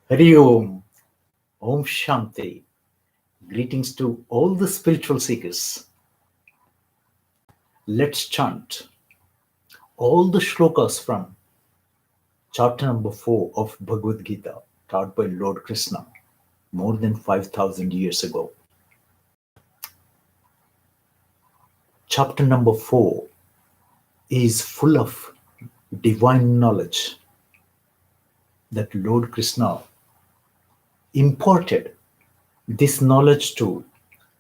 Hari Om, Om Shanti. Greetings to all the spiritual seekers. Let's chant all the shlokas from chapter number 4 of Bhagavad Gita, taught by Lord Krishna more than 5,000 years ago. Chapter number 4 is full of divine knowledge that Lord Krishna imparted this knowledge to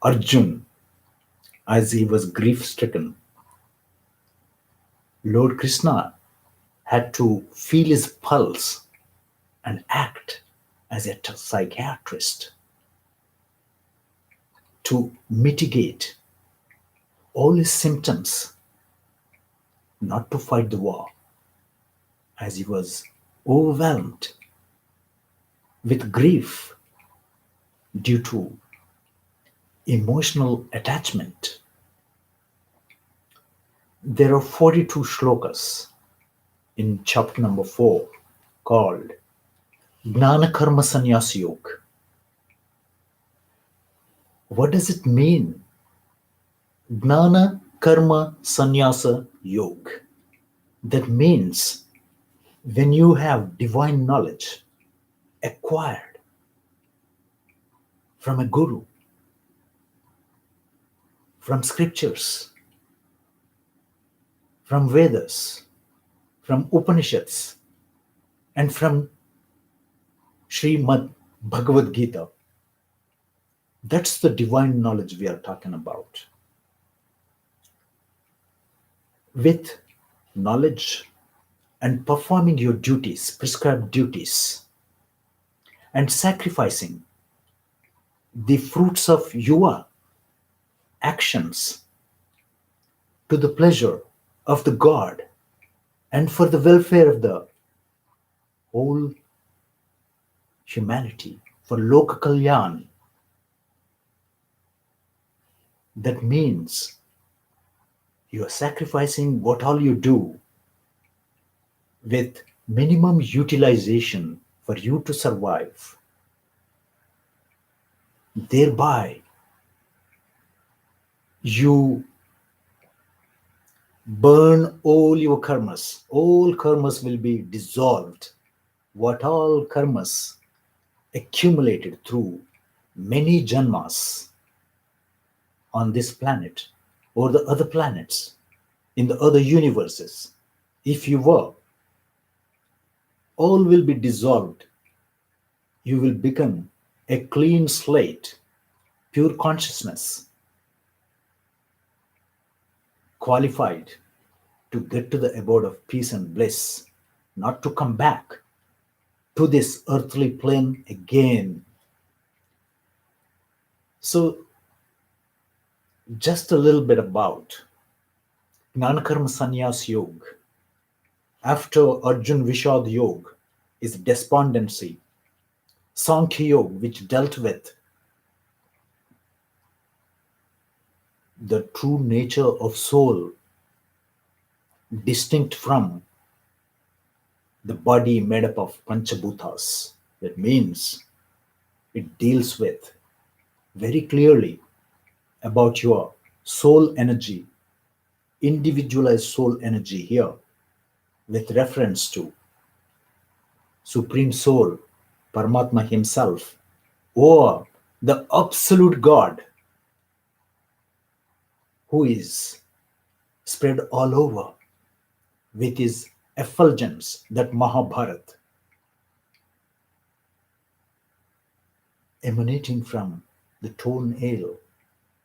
Arjun as he was grief stricken. Lord Krishna had to feel his pulse and act as a psychiatrist to mitigate all his symptoms, not to fight the war, as he was overwhelmed with grief due to emotional attachment. There are 42 shlokas in chapter number 4 called Gnana Karma Sannyas Yoga. What does it mean? Gnana Karma Sannyasa Yoga. That means when you have divine knowledge acquired from a guru, from scriptures, from Vedas, from Upanishads, and from Srimad Bhagavad Gita. That's the divine knowledge we are talking about. With knowledge and performing your duties, prescribed duties, and sacrificing the fruits of your actions to the pleasure of the God and for the welfare of the whole humanity, for Loka Kalyan. That means you are sacrificing what all you do with minimum utilization for you to survive. Thereby, you burn all your karmas. All karmas will be dissolved. What all karmas accumulated through many janmas on this planet or the other planets, in the other universes, if you were, all will be dissolved. You will become a clean slate, pure consciousness, qualified to get to the abode of peace and bliss, not to come back to this earthly plane again. So, just a little bit about Gnanakarma Sannyas Yoga. After Arjun Vishad Yoga is despondency. Sankhya Yoga, which dealt with the true nature of soul, distinct from the body made up of Panchabhutas. That means it deals with very clearly about your soul energy, individualized soul energy here, with reference to Supreme Soul, Paramatma himself, or the absolute God who is spread all over with his effulgence, that Mahabharat, emanating from the toenail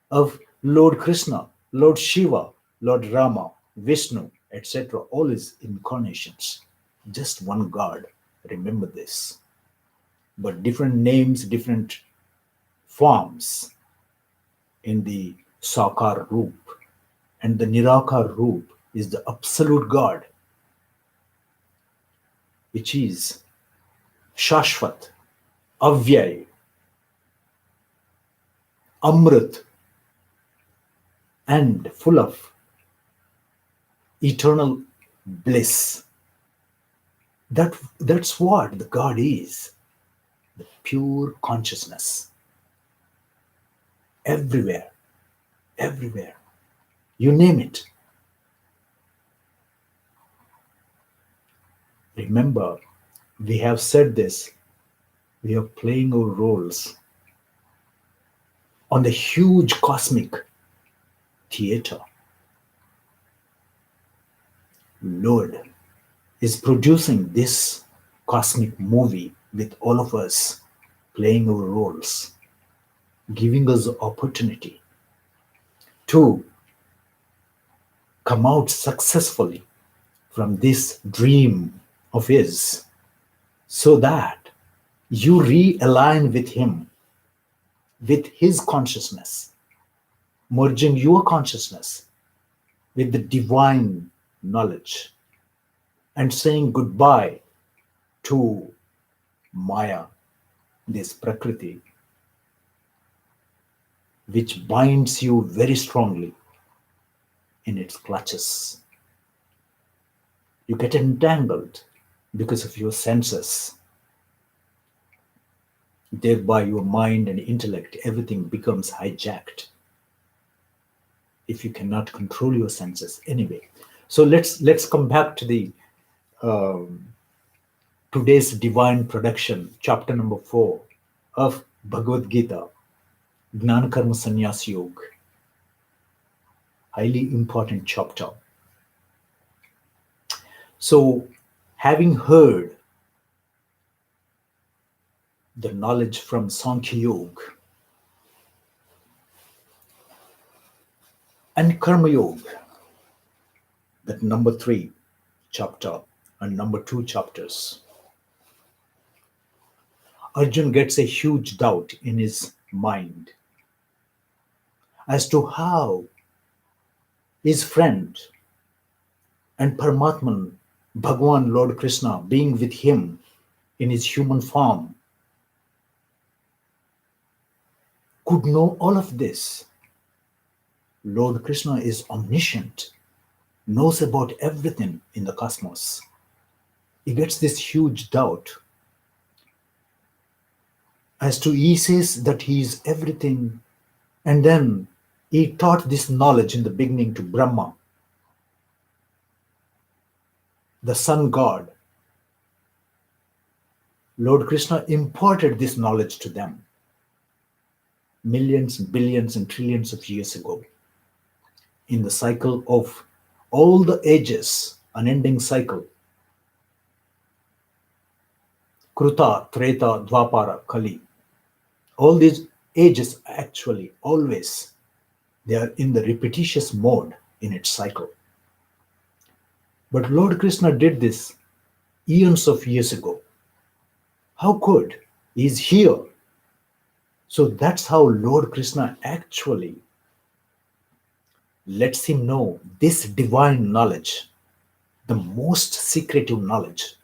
of Lord Krishna, Lord Shiva, Lord Rama, Vishnu, etc., all his incarnations. Just one God, remember this. But different names, different forms in the Sakar Roop. And the Nirakar Roop is the absolute God, which is Shashvat, Avyay, Amrit, and full of eternal bliss. That's what the God is. the pure consciousness. Everywhere, everywhere. You name it. Remember, we have said this, we are playing our roles on the huge cosmic theater. Lord is producing this cosmic movie with all of us playing our roles, giving us the opportunity to come out successfully from this dream of his, so that you realign with him, with his consciousness, merging your consciousness with the divine knowledge and saying goodbye to Maya, this Prakriti, which binds you very strongly in its clutches. You get entangled because of your senses. Thereby, your mind and intellect, everything becomes hijacked if you cannot control your senses. Anyway, so let's come back to the today's divine production, chapter number 4 of Bhagavad Gita, Jnana Karma Sannyas Yoga. Highly important chapter. So, having heard the knowledge from Sankhya Yoga and Karma Yoga, that number 3 chapter and number 2 chapters, Arjun gets a huge doubt in his mind as to how his friend and Paramatman, Bhagwan Lord Krishna, being with him in his human form, could know all of this. Lord Krishna is omniscient, knows about everything in the cosmos. He gets this huge doubt as to, he says that he is everything, and then he taught this knowledge in the beginning to Brahma, the sun god. Lord Krishna imparted this knowledge to them millions, billions, and trillions of years ago, in the cycle of all the ages, unending cycle. Kruta, Treta, Dwapara, Kali. All these ages actually always, they are in the repetitious mode in its cycle. But Lord Krishna did this eons of years ago. How could? He is here. So that's how Lord Krishna actually lets him know this divine knowledge, the most secretive knowledge,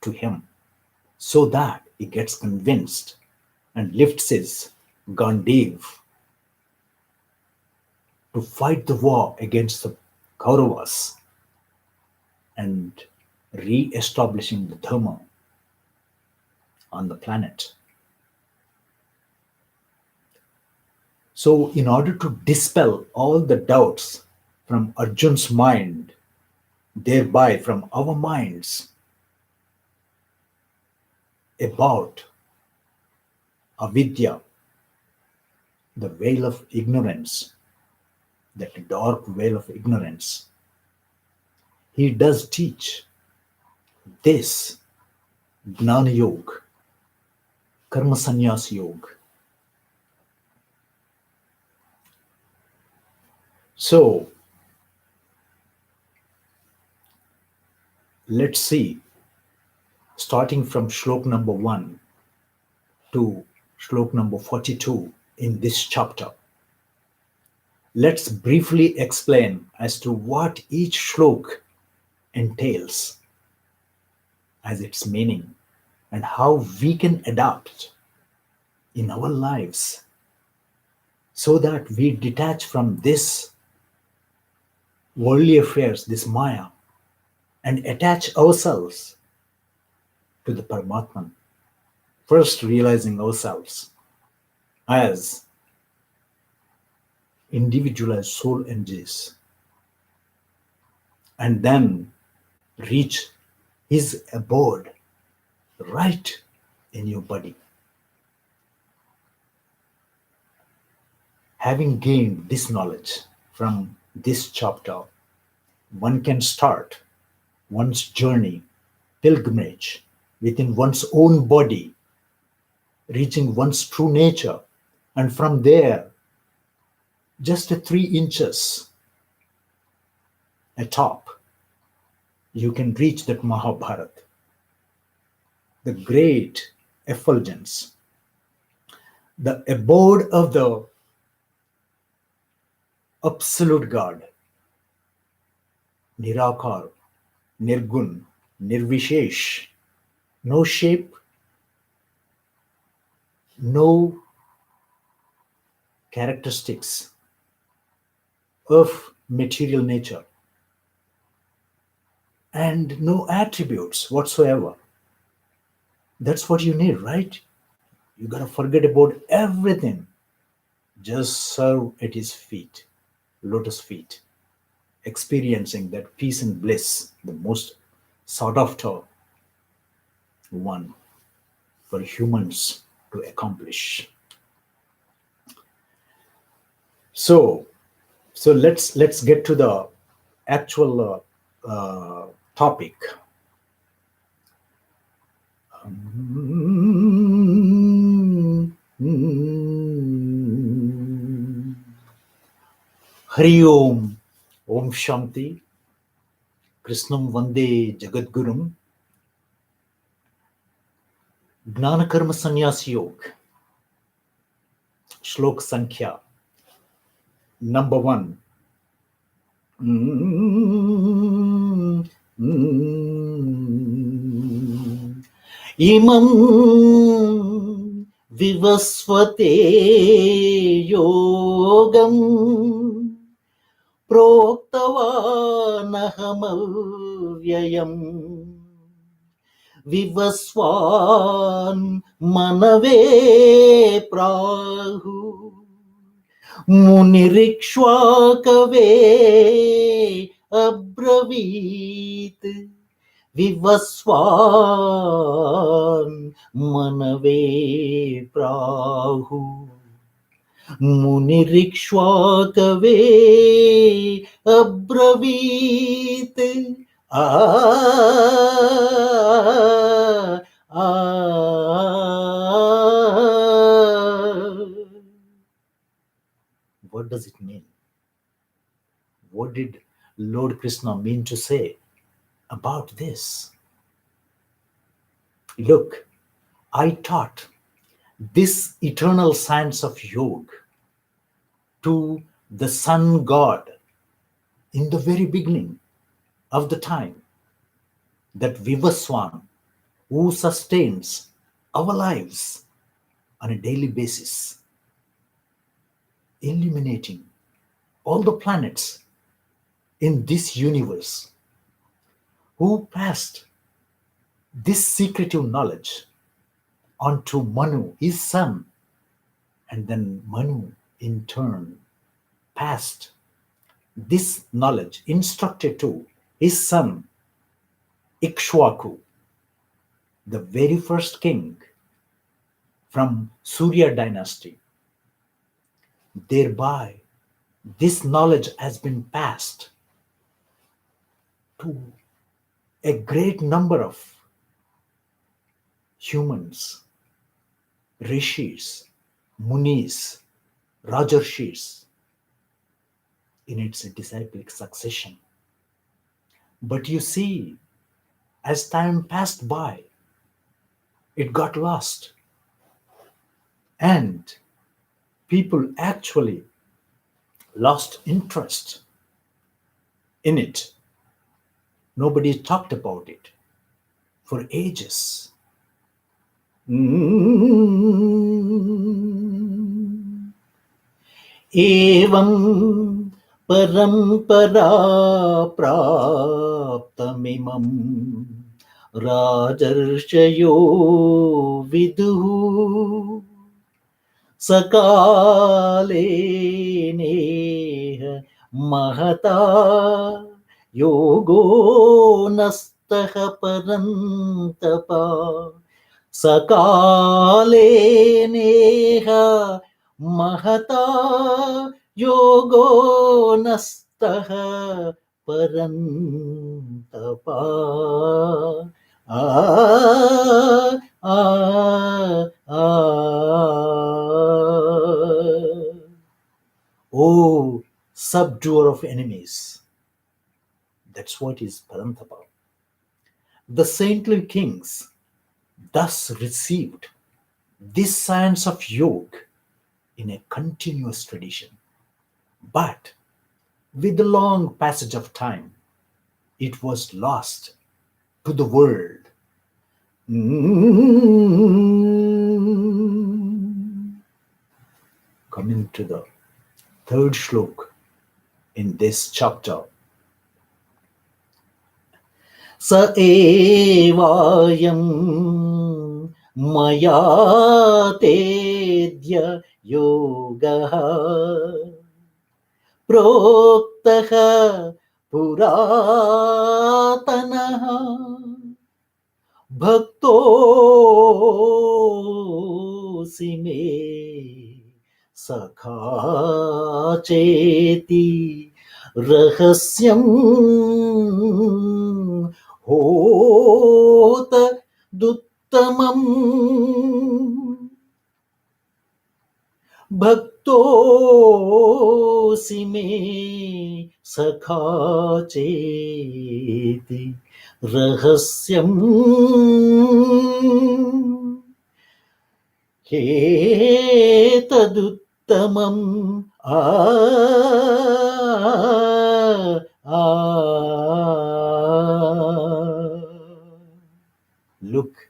to him, so that he gets convinced and lifts his Gandiv to fight the war against the Kauravas and re-establishing the Dharma on the planet. So, in order to dispel all the doubts from Arjun's mind, thereby from our minds, about avidya, the veil of ignorance, that dark veil of ignorance, he does teach this Jnana Yoga, Karma Sannyas Yoga. So, let's see, starting from shlok number 1 to shlok number 42 in this chapter. Let's briefly explain as to what each shlok entails as its meaning and how we can adapt in our lives so that we detach from this worldly affairs, this Maya, and attach ourselves to the Paramatman, First, realizing ourselves as individualized soul energies, and then reach his abode right in your body. Having gained this knowledge from this chapter, one can start one's journey, pilgrimage within one's own body, reaching one's true nature, and from there, just 3 inches atop, you can reach that Mahabharat, the great effulgence, the abode of the absolute God, Nirakar, Nirgun, Nirvishesh, no shape, no characteristics of material nature, and no attributes whatsoever. That's what you need, right? You gotta forget about everything. Just serve at his feet, lotus feet, experiencing that peace and bliss, the most sought after one for humans to accomplish. So let's get to the actual topic. Hari Om, Om Shanti, Krishnam Vande Jagadgurum, Gnana Karma Sannyas Yog, Shlok Sankhya, number 1. Imam Vivasvate Yogam Proktavanahamavvyayam Vivaswan Manave Prahu Munirikshvakave Abravit Vivaswan Manave Prahu Munirikshvakave Abravit What does it mean? What did Lord Krishna mean to say about this? Look, I taught this eternal science of yoga to the sun god in the very beginning of the time, that Vivaswan who sustains our lives on a daily basis, illuminating all the planets in this universe, who passed this secretive knowledge onto Manu, his son, and then Manu in turn passed this knowledge, instructed to his son Ikshwaku, the very first king from Surya dynasty. Thereby, this knowledge has been passed to a great number of humans, rishis, munis, rajarshis, in its disciplic succession. But you see, as time passed by, it got lost. And people actually lost interest in it. Nobody talked about it for ages. Evam parampara praptamimam rajarshayo viduhu sakale neha mahata yogo nastaha parantapa sakale neha mahata yogo nastaha parantapa ah, ah, ah. Oh, subduer of enemies. That's what is Parantapa. The saintly kings thus received this science of yoga in a continuous tradition. But with the long passage of time, it was lost to the world. Coming to the third shlok in this chapter. Sa evayam maya tedya yogaha proktaha puratanaha भक्तोऽसि मे सखा चेति रहस्यं होत दुत्तमम् भक्तोऽसि मे सखा चेति रहस्यं हेतदुत्तमम् Look,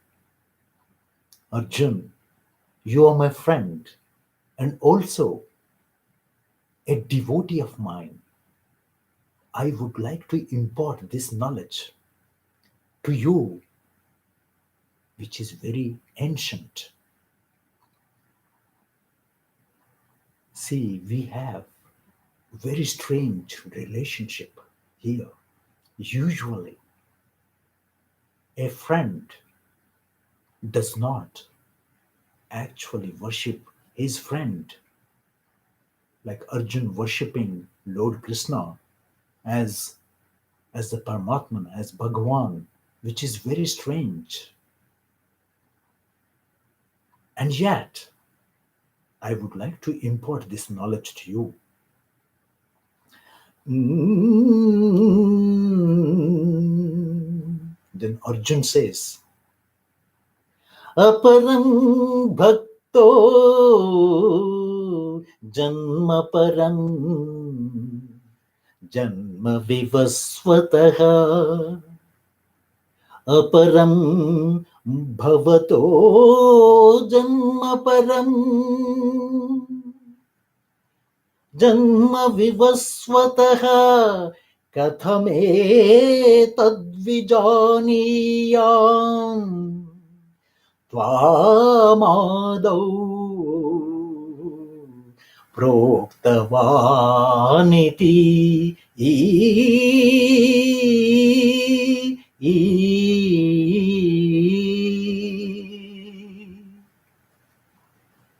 Arjun, you are my friend and also a devotee of mine. I would like to impart this knowledge to you, which is very ancient. See, we have very strange relationship here. Usually, a friend does not actually worship his friend, like Arjun worshipping Lord Krishna as the Paramatman, as Bhagavan, which is very strange. And yet, I would like to impart this knowledge to you. Then Arjun says, Aparam bhakto janma param janma vivasvataha aparam bhavato janma param janma vivasvataha kathame tadvijaniyam त्वामादौ प्रोक्तवानिति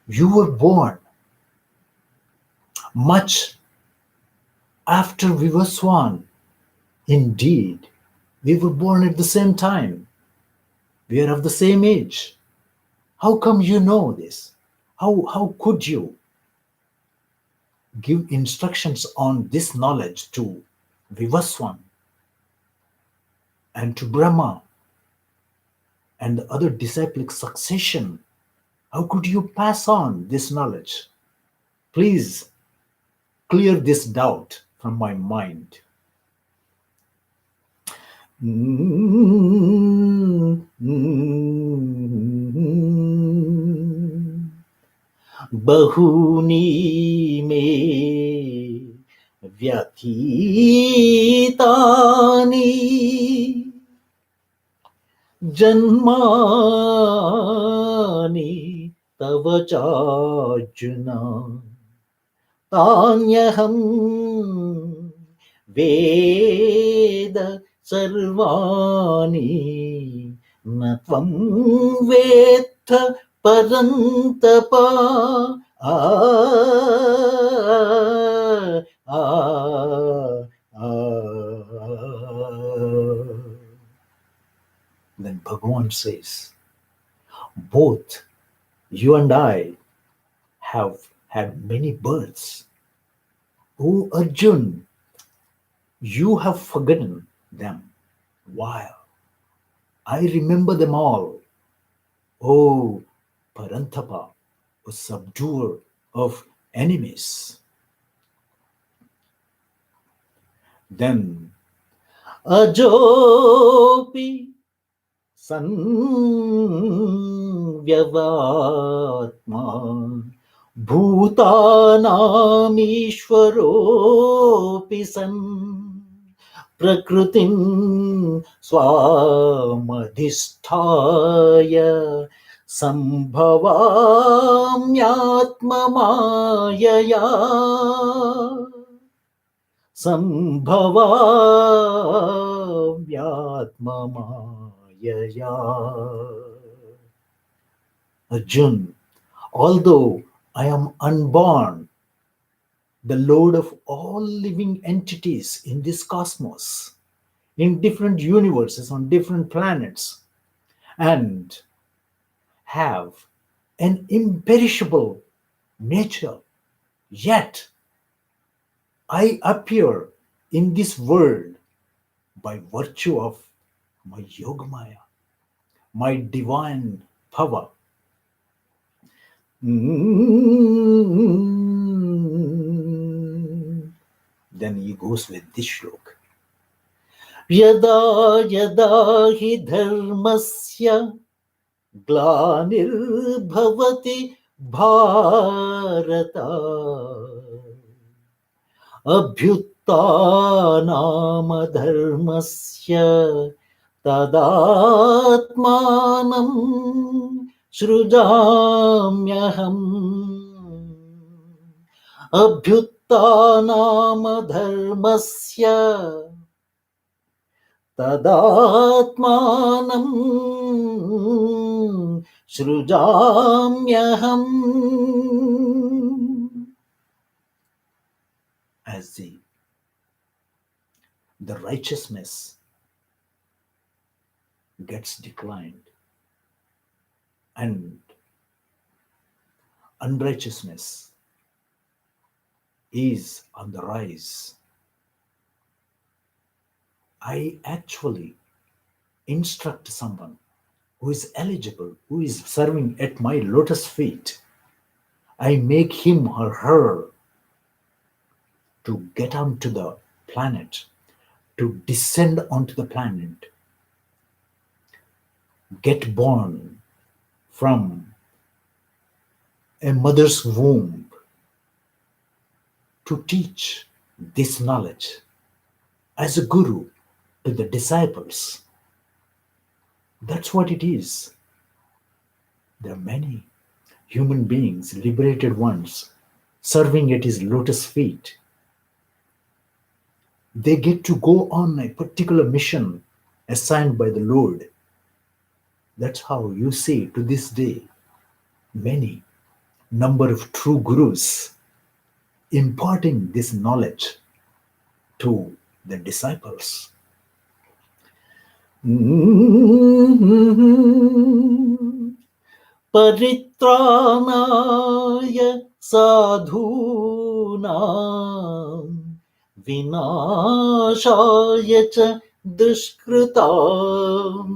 You were born much after Vivaswan. Indeed, we were born at the same time. We are of the same age. How come you know this? How could you give instructions on this knowledge to Vivaswan and to Brahma and the other disciplic succession? How could you pass on this knowledge? Please clear this doubt from my mind. Bahuni me vyathitani janma सर्वाणि तव चार्जुन तान्यहं वेद सर्वाणि न त्वं वेत्थ परन्तप आ आ आ Then Bhagavan says, both you and I have had many births. O Arjun, you have forgotten them, while I remember them all. O Parantapa, O subduer of enemies. Then Ajopi Sanvyavatma Bhutanamishwaropi san Prakritim Swamadhisthaya Sambhavamyatmamayaya Sambhavavyatmamayaya. Arjun, although I am unborn, the Lord of all living entities in this cosmos, in different universes, on different planets, and have an imperishable nature, yet I appear in this world by virtue of my Yogamaya, my divine power. Then he goes with this shloka. Yada yada hi dharmasya glanirbhavati bharata abhyuttanam dharmasya tadatmanam srujamyaham abhyuttanam dharmasya tadatmanam srujamyaham. As the righteousness gets declined and unrighteousness is on the rise, I actually instruct someone who is eligible, who is serving at my lotus feet. I make him or her to get onto the planet, to descend onto the planet, get born from a mother's womb, to teach this knowledge as a guru to the disciples. That's what it is. There are many human beings, liberated ones, serving at his lotus feet. They get to go on a particular mission assigned by the Lord. That's how you see to this day many number of true gurus imparting this knowledge to the disciples. Paritranaya sadhunam vinashaya cha dushkritam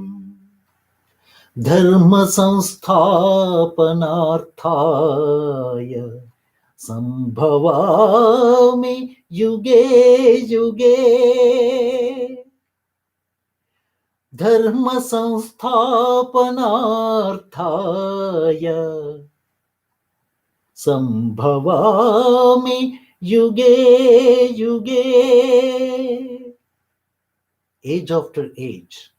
dharma sansthapanarthaya sambhavami yuge yuge. Dharma sansthapanarthaya sambhavami yuge yuge. Age after age,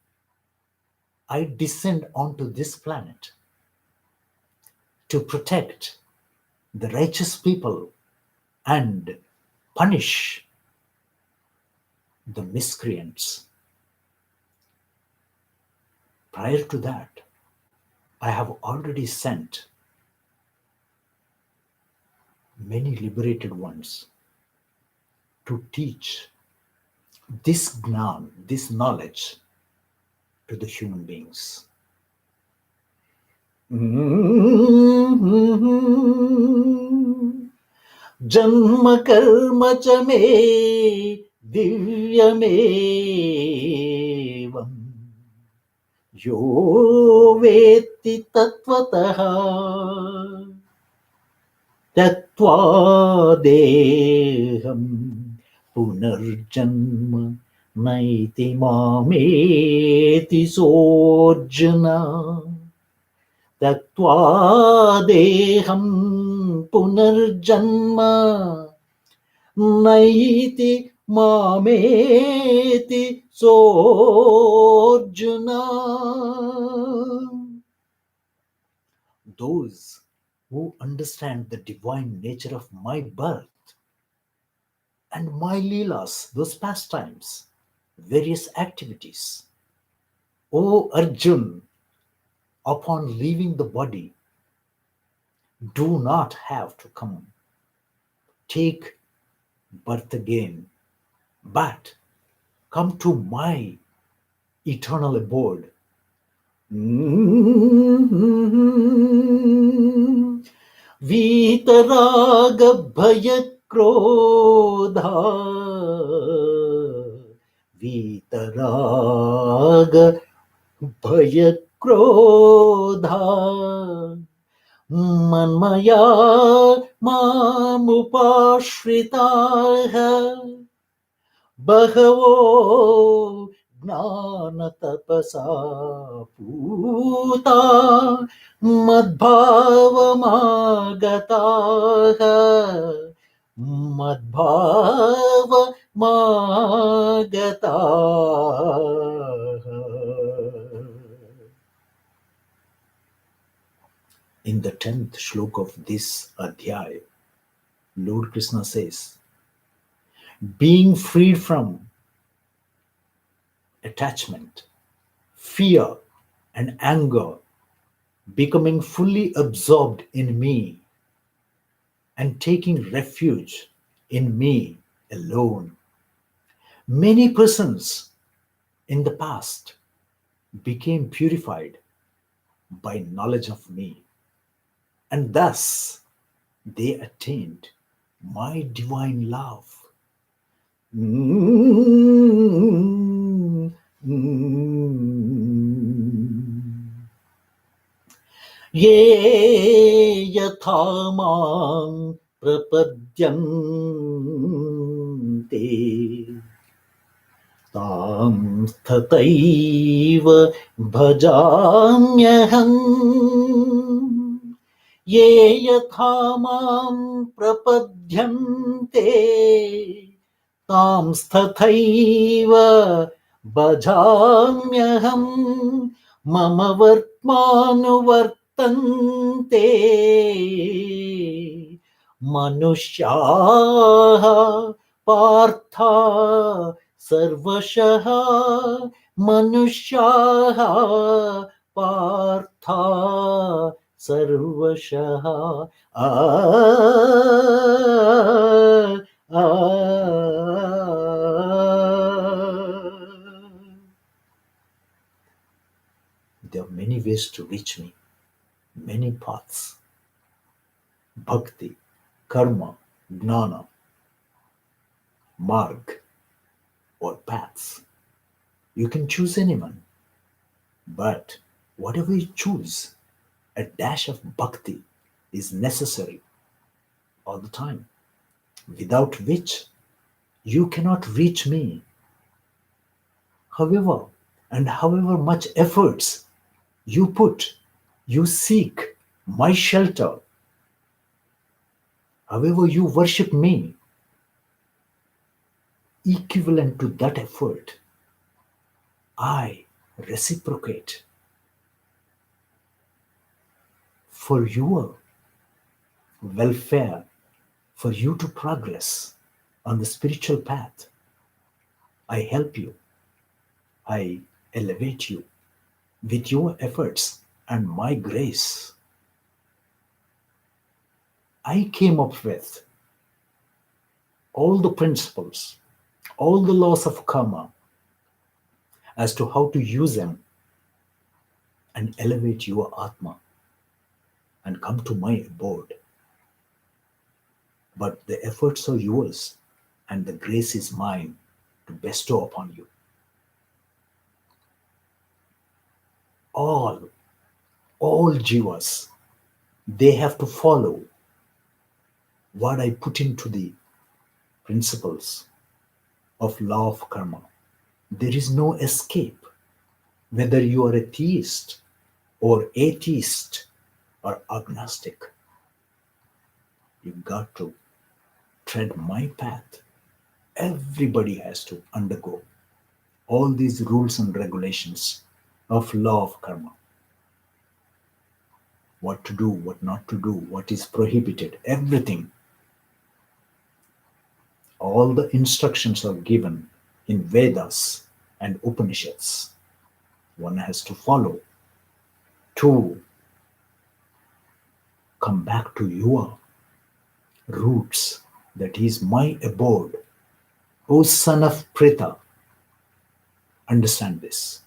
I descend onto this planet to protect the righteous people and punish the miscreants. Prior to that, I have already sent many liberated ones to teach this gnan, this knowledge to the human beings. जन्म कर्म च मे दिव्यमेवम् यो वेत्ति तत्त्वतः त्यक्त्वा देहं पुनर्जन्म नैति मामेति सोऽर्जुन त्यक्त्वा देहं पुनर्जन्म नैति मामेति सोऽर्जुन. Those who understand the divine nature of my birth and my leelas, those pastimes, various activities. O Arjun, upon leaving the body, do not have to come take birth again, but come to my eternal abode. Vitaraga bhaya krodha Vitaraga bhaya krodha Manmaya mamupashritaha Bahavo gnana tapasa puta madbhavamagataha madbhavamagataha. In the 10th shloka of this adhyaya, Lord Krishna says, being freed from attachment, fear, and anger, becoming fully absorbed in me, and taking refuge in me alone. Many persons in the past became purified by knowledge of me, and thus they attained my divine love. Ye yatha mam prapadyante tam tataiva bhajamyaham. Ye yatha mam prapadyante tam stathaiva bhajamyaham mama vartmanuvartante manushyaha partha sarvashaha manushyaha partha sarvashaha. There are many ways to reach me, many paths. Bhakti, karma, gnana, marg, or paths. You can choose anyone. But whatever you choose, a dash of bhakti is necessary all the time, without which you cannot reach me. However much efforts you put, you seek my shelter, however you worship me, equivalent to that effort, I reciprocate for your welfare for you to progress on the spiritual path. I help you. I elevate you with your efforts and my grace. I came up with all the principles, all the laws of karma as to how to use them and elevate your Atma and come to my abode. But the efforts are yours and the grace is mine to bestow upon you. All jivas, they have to follow what I put into the principles of law of karma. There is no escape, whether you are a theist or atheist or agnostic. You've got to tread my path. Everybody has to undergo all these rules and regulations of law of karma. What to do, what not to do, what is prohibited, everything. All the instructions are given in Vedas and Upanishads. One has to follow to come back to your roots, that is my abode. O son of Pritha, understand this.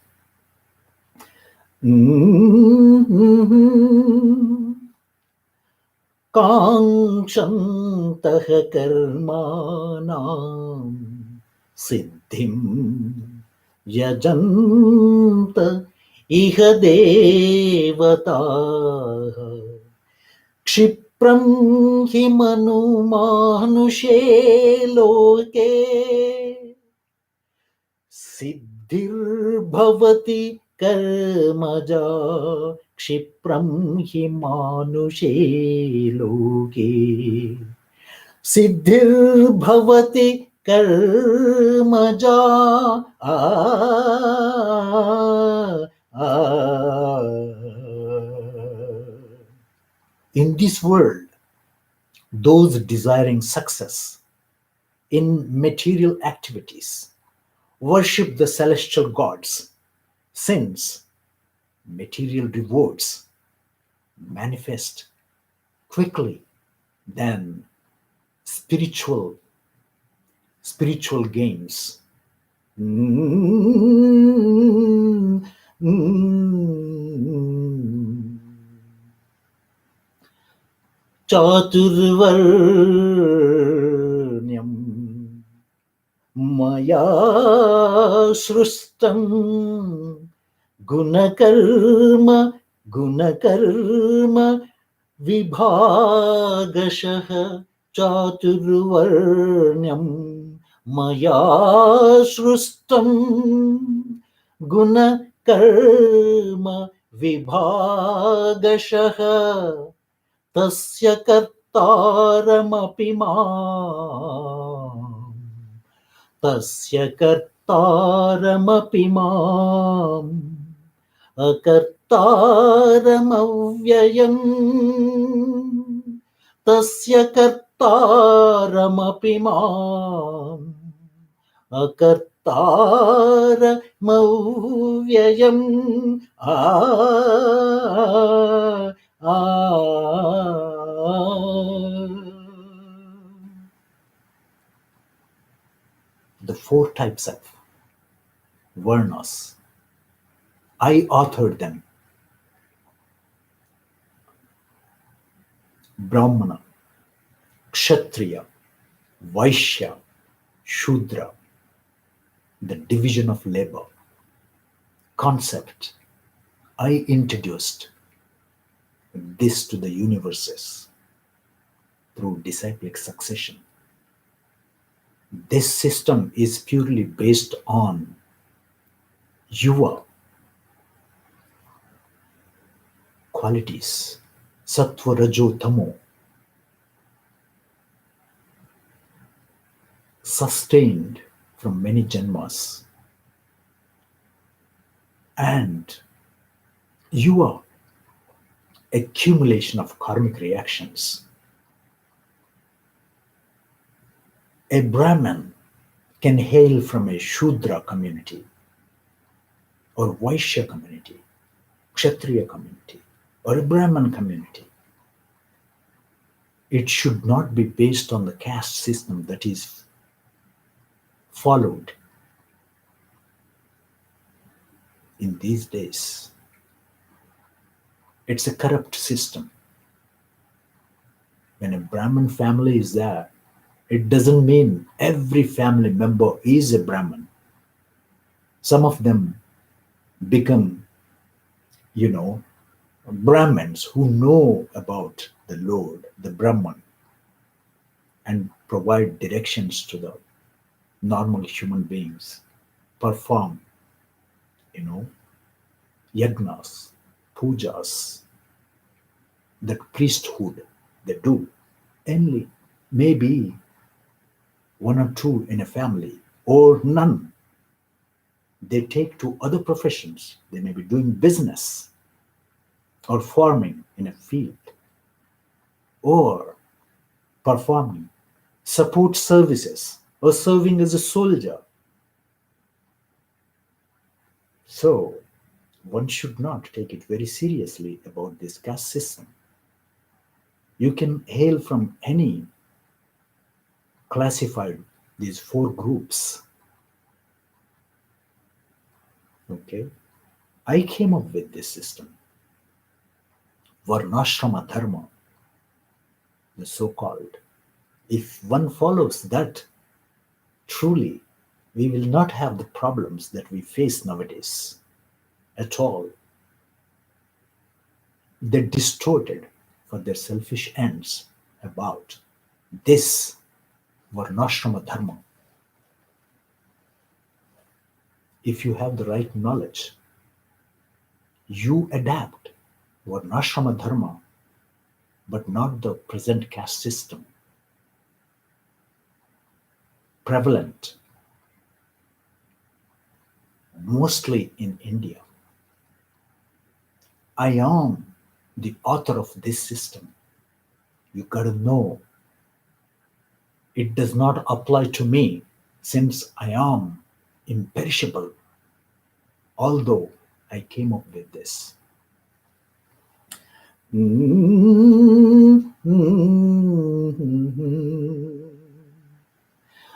Kankshantah karmanam siddhim yajanta iha devataha क्षिप्रं हि मनुमानुषे लोके सिद्धिर्भवति कर्मजा क्षिप्रं हि मानुषे लोके सिद्धिर्भवति कर्मजा In this world, those desiring success in material activities worship the celestial gods, since material rewards manifest quickly than spiritual gains. Chaturvarnyam maya srustam gunakarma vibhagashah. Chaturvarnyam maya srustam gunakarma vibhagashah tasya kartaramapi mam tasya kartaramapi mam akartaramavyayam tasya kartaramapi mam akartaramavyayam The four types of varnas, I authored them. Brahmana, Kshatriya, Vaishya, Shudra, the division of labor concept. I introduced this to the universes through disciplic succession. This system is purely based on your qualities, sattva, rajo, tamo, sustained from many janmas, and your accumulation of karmic reactions A Brahmin can hail from a Shudra community or Vaishya community, Kshatriya community, or a Brahmin community. It should not be based on the caste system that is followed in these days. It's a corrupt system. When a Brahmin family is there, it doesn't mean every family member is a Brahmin. Some of them become, you know, Brahmins who know about the Lord, the Brahman, and provide directions to the normal human beings, perform, you know, yagnas, pujas, that priesthood they do. Only maybe one or two in a family, or none. They take to other professions. They may be doing business or farming in a field or performing support services or serving as a soldier. So one should not take it very seriously about this caste system. You can hail from any classified these four groups. Okay, I came up with this system, Varnashrama Dharma, the so-called. If one follows that, truly, we will not have the problems that we face nowadays at all. They distorted for their selfish ends about this Varnashrama Dharma. If you have the right knowledge, you adapt Varnashrama Dharma, but not the present caste system prevalent mostly in India. I am the author of this system. You gotta know it does not apply to me since I am imperishable, although I came up with this.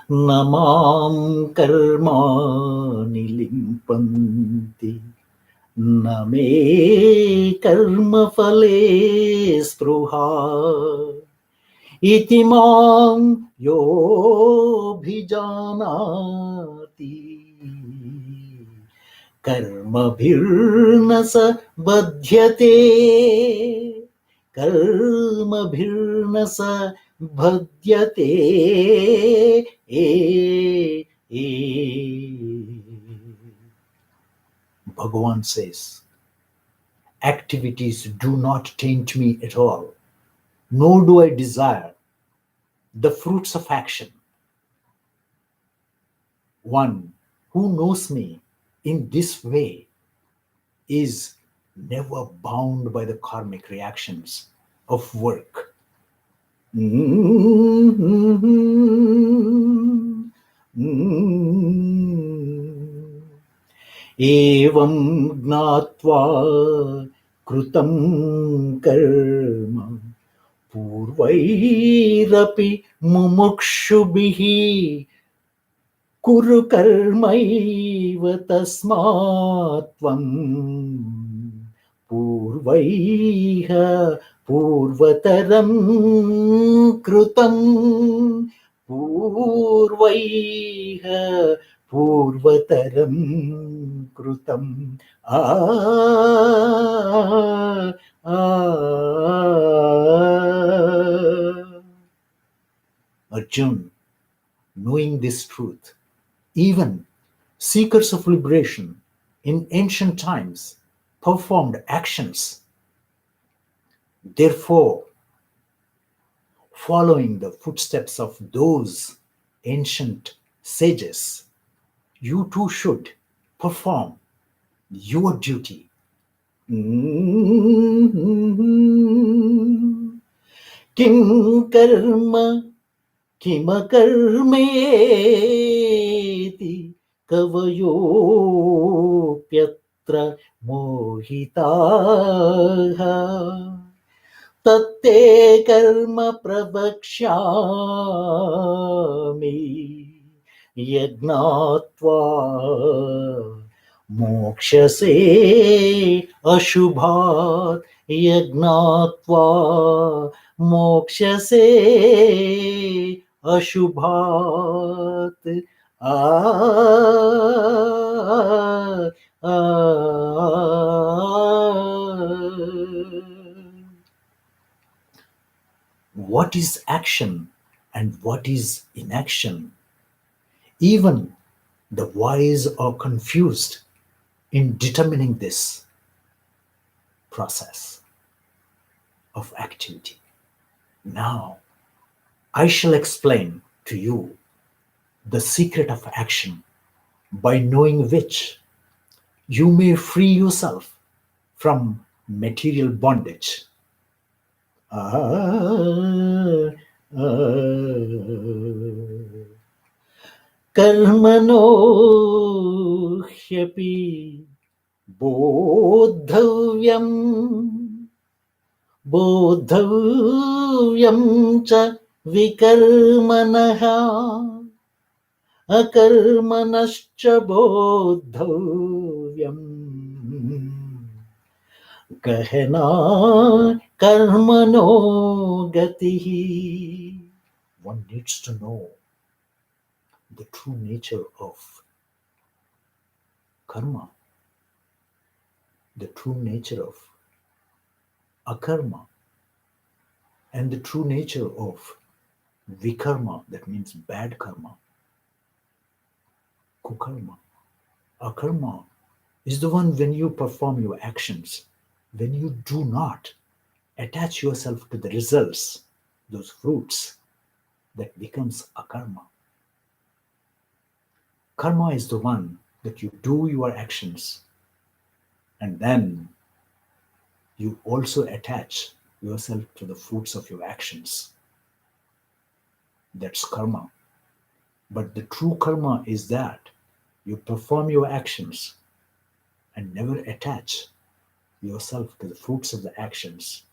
Namam karmani limpanti name karma phale spruha iti mam yobhijanati कर्मभिर्न स बध्यते कर्मभिर्न स बध्यते Bhagavan says, activities do not taint me at all, nor do I desire the fruits of action. One who knows me in this way is never bound by the karmic reactions of work. Evam gnatva krutam karma purvairapi mumukshubhihi Kuru karmaiva tasmatvam purvaiha purvataram krutam purvaiha purvataram krutam Arjun, knowing this truth, even seekers of liberation in ancient times performed actions. Therefore, following the footsteps of those ancient sages, you too should perform your duty. Kim karma किमकर्मेति कवयोऽप्यत्र मोहिताः तत्ते कर्म प्रवक्ष्यामि यज्ञात्वा मोक्षसे अशुभात् यज्ञात्वा मोक्षसे अशुभात् आ, आ, what is action and what is inaction? Even the wise are confused in determining this process of activity. Now, I shall explain to you the secret of action, by knowing which you may free yourself from material bondage. कर्मणो ह्यपि बोद्धव्यम् बोद्धव्यं च विकर्मणः अकर्मणश्च बोद्धव्यम् गहना कर्मणो गतिः. One needs to know the true nature of karma, the true nature of akarma, and the true nature of vikarma, that means bad karma, kukarma. Akarma is the one when you perform your actions, when you do not attach yourself to the results, those fruits, that becomes akarma. Karma is the one that you do your actions and then you also attach yourself to the fruits of your actions. That's karma. But the true karma is that you perform your actions and never attach yourself to the fruits of the actions.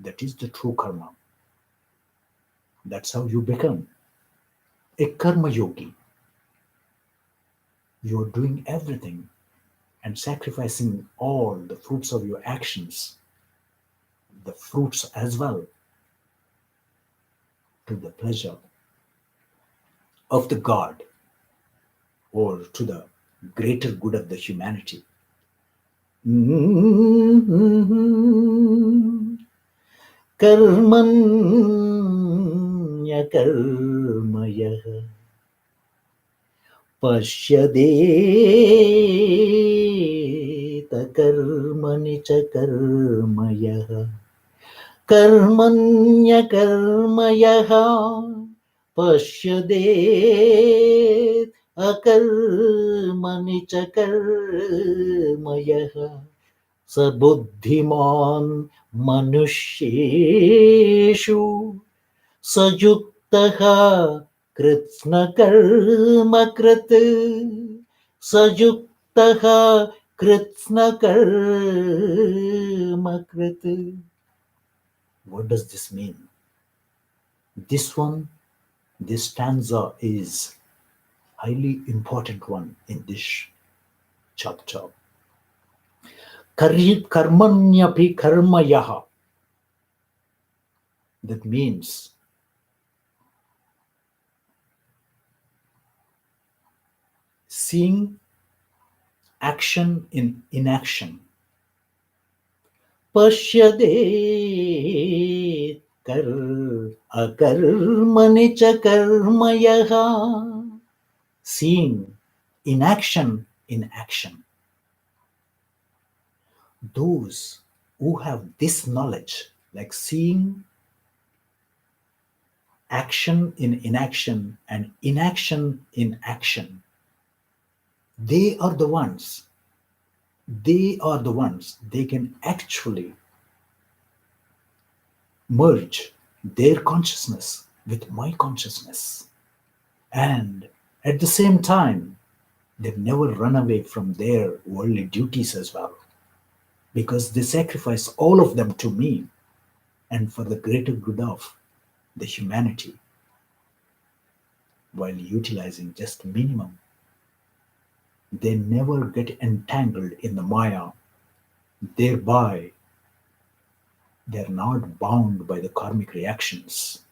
That is the true karma. That's how you become a karma yogi. You're doing everything and sacrificing all the fruits of your actions, the fruits as well, to the pleasure of the God or to the greater good of the humanity. कर्मण्यकर्मयः पश्यदेत कर्मणि च कर्मयः कर्मण्यकर्मयः पश्यदेत अकर्मणि च कर्मयः स बुद्धिमान् मनुष्येषु स युक्तः कृत्स्नकर्मकृत् स युक्तः कृत्स्नकर्मकृत्. What does this mean? This stanza is highly important one in this chapter. Karmanyapi karmayaha. That means seeing action in inaction. Pashyade akarmani cha karmayaha. Seeing inaction in action. Those who have this knowledge, like seeing action in inaction and inaction in action, they are the ones, they can actually merge their consciousness with my consciousness. And at the same time, they've never run away from their worldly duties as well, because they sacrifice all of them to me and for the greater good of the humanity, while utilizing just minimum. They never get entangled in the Maya, thereby they're not bound by the karmic reactions.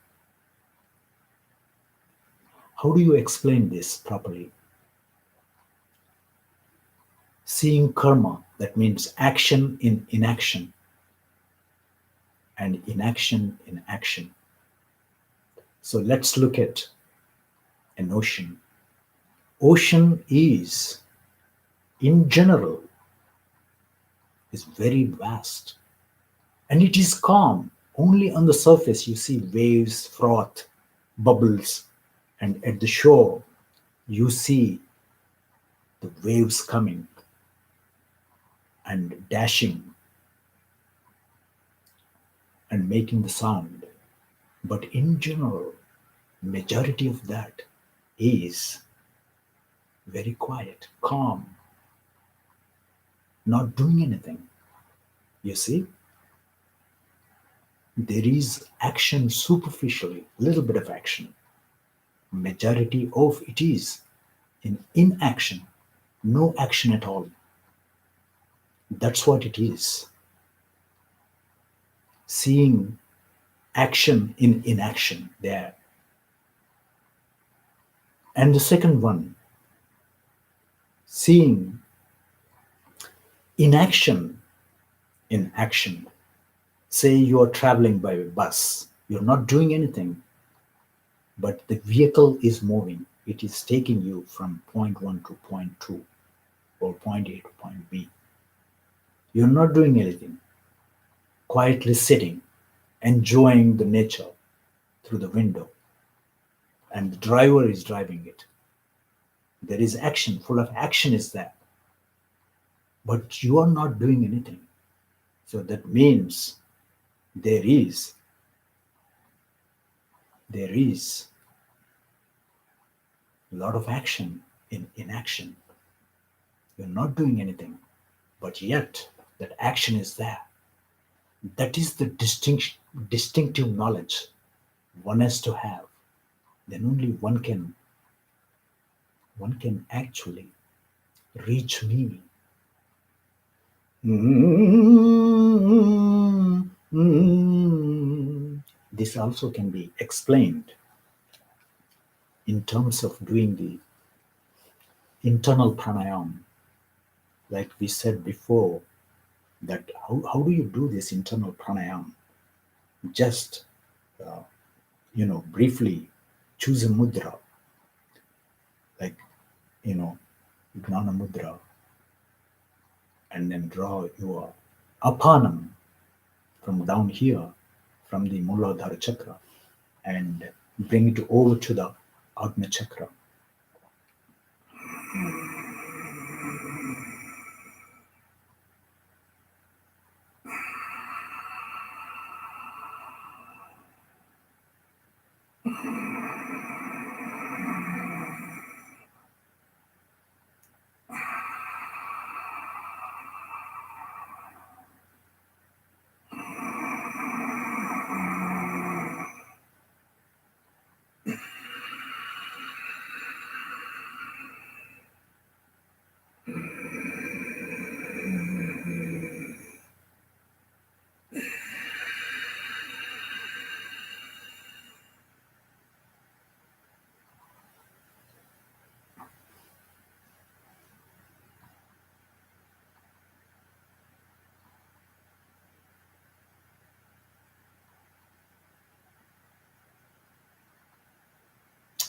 How do you explain this properly? Seeing karma, that means action in inaction and inaction in action. So let's look at an ocean. Ocean is, in general, is very vast and it is calm. Only on the surface you see waves, froth, bubbles, and at the shore you see the waves coming and dashing and making the sound. But in general, majority of that is very quiet, calm, not doing anything. You see, there is action superficially, little bit of action. Majority of it is in inaction, no action at all. That's what it is. Seeing action in inaction there. And the second one, seeing inaction in action. Say you are traveling by bus, you're not doing anything, but the vehicle is moving. It is taking you from point 1 to point 2 or point A to point B. You're not doing anything, quietly sitting, enjoying the nature through the window, and the driver is driving it. There is action, full of action is there, but you are not doing anything. So that means there is a lot of action in inaction. You're not doing anything, but yet that action is there. That is the distinctive knowledge one has to have. Then only one can actually reach me. This also can be explained in terms of doing the internal pranayama. Like we said before, that how do you do this internal pranayama? Just briefly choose a mudra, like gnana mudra, and then draw your apanam from down here, from the Muladhara chakra, and bring it over to the Agna chakra.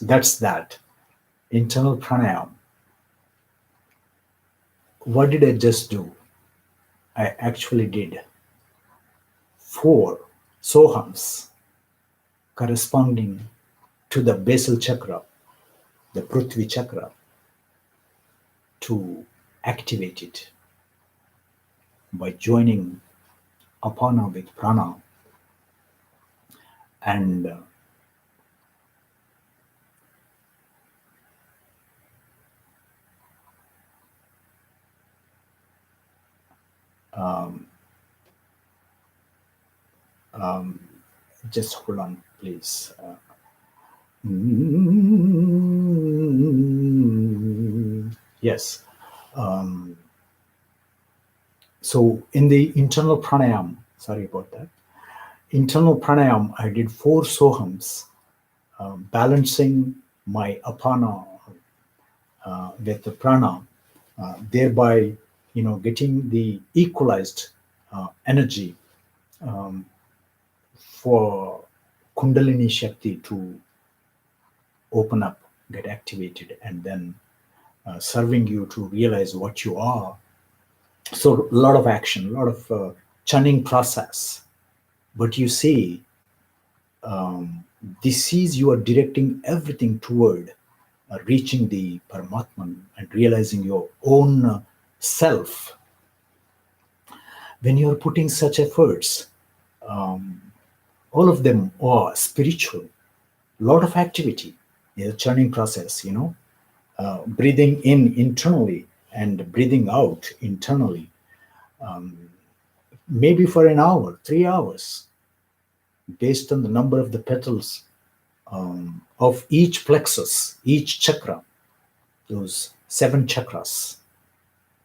That's that internal pranayama. What did I just do? I actually did 4 sohams corresponding to the basal chakra, the Prithvi chakra, to activate it by joining apana with prana and Just hold on, please. Yes. So in the internal pranayam, sorry about that. Internal pranayam, I did 4 sohams, balancing my apana with the prana, thereby, getting the equalized energy for Kundalini Shakti to open up, get activated, and then serving you to realize what you are. So a lot of action, a lot of churning process. But you see, this is you are directing everything toward reaching the Paramatman and realizing your own self. When you are putting such efforts, all of them are spiritual. Lot of activity, a churning process, breathing in internally and breathing out internally, maybe for an hour, 3 hours, based on the number of the petals of each plexus, each chakra, those 7 chakras.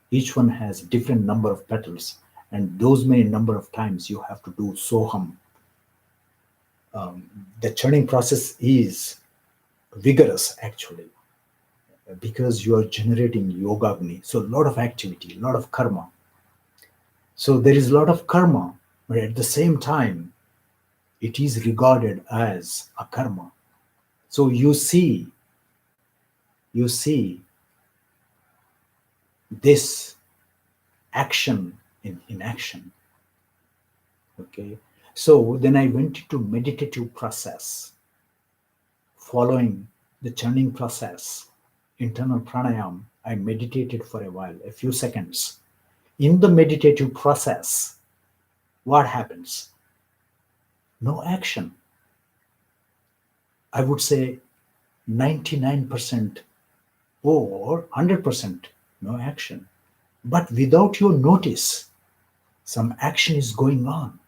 Each one has different number of petals, and those many number of times you have to do soham. The churning process is vigorous actually, because you are generating yogagni. So a lot of activity, a lot of karma. So there is a lot of karma, but at the same time, it is regarded as a karma. So you see this action in action. Okay. So then I went into meditative process, following the churning process, internal pranayam. I meditated for a while, a few seconds. In the meditative process, what happens? No action. I would say 99% or 100% no action. But without your notice, some action is going on.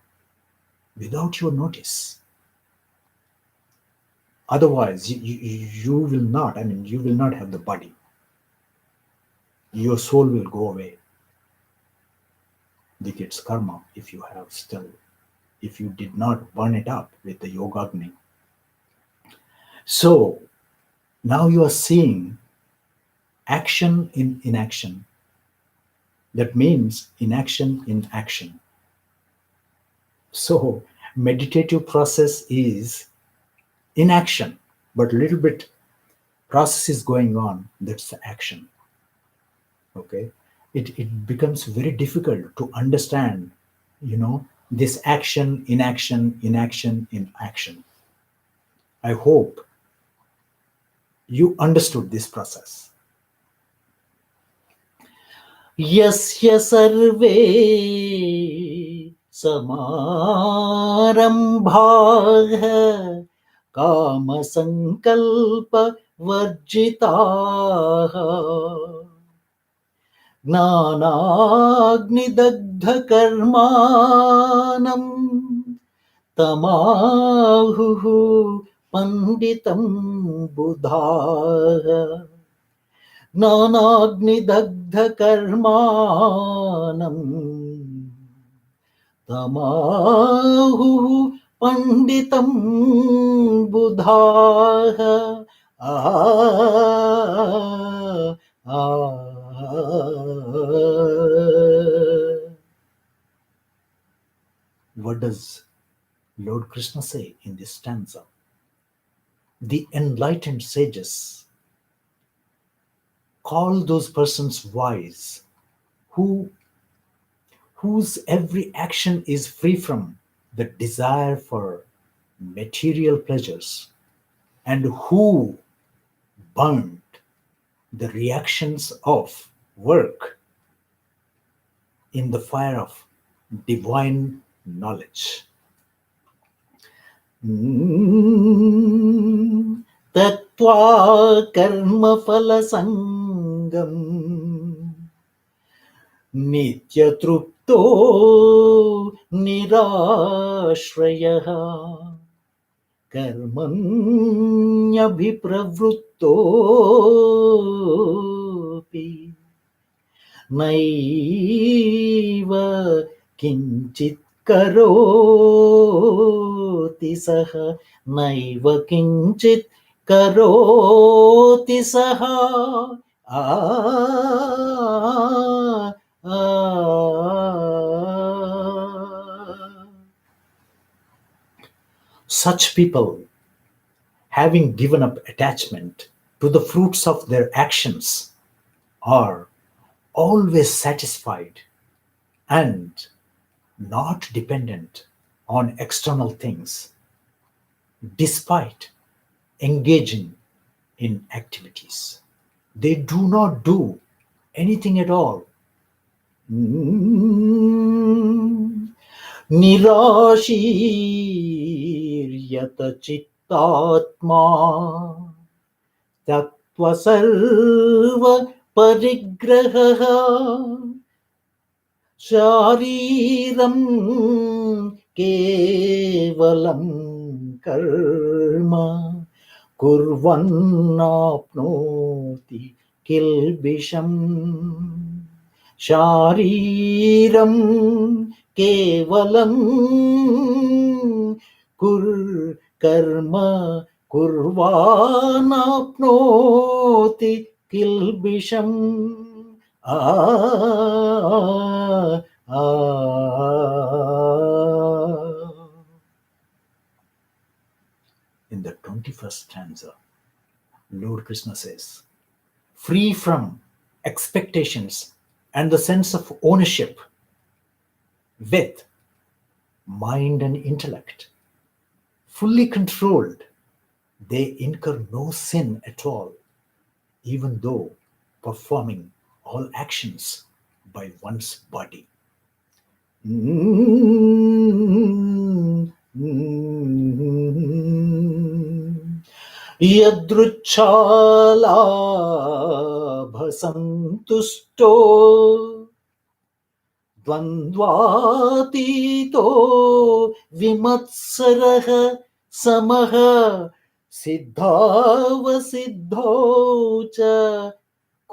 Without your notice. Otherwise, you will not, you will not have the body. Your soul will go away with its karma if you have still, if you did not burn it up with the yogagni. So now you are seeing action in inaction. That means inaction in action. So meditative process is inaction, but a little bit process is going on. That's the action. Okay, it becomes very difficult to understand, this action, inaction, inaction, in action. I hope you understood this process. Yasya sarve samarambhah kama sankalpa varjitaah ज्ञानाग्निदग्धकर्माणं तमाहुः पंडितं बुधाः ज्ञानाग्निदग्धकर्माणं तमाहुः पंडितं बुधाः What does Lord Krishna say in this stanza? The enlightened sages call those persons wise whose every action is free from the desire for material pleasures and who burnt the reactions of work in the fire of divine knowledge. Tattva karma phala sangam nitya trupti तो निराश्रयः कर्मण्यभिप्रवृत्तोऽपि नैव किञ्चित् करोति सः नैव किञ्चित् करोति सः आ, आ, Such people, having given up attachment to the fruits of their actions, are always satisfied and not dependent on external things, despite engaging in activities. They do not do anything at all. निराशीर्यत चित्तात्मा तत्त्वसर्व परिग्रहः शारीरं केवलं कर्म कुर्वन्नाप्नोति किल्बिषम् शारीरं केवलं कर्म कुर्वाणाप्नोति किल्बिषम् आ, आ. In the 21st stanza, Lord Krishna says, free from expectations and the sense of ownership, with mind and intellect fully controlled, they incur no sin at all, even though performing all actions by one's body. Yadruchala-bhasantusto द्वन्द्वातीतो विमत्सरः समः सिद्धावसिद्धौ च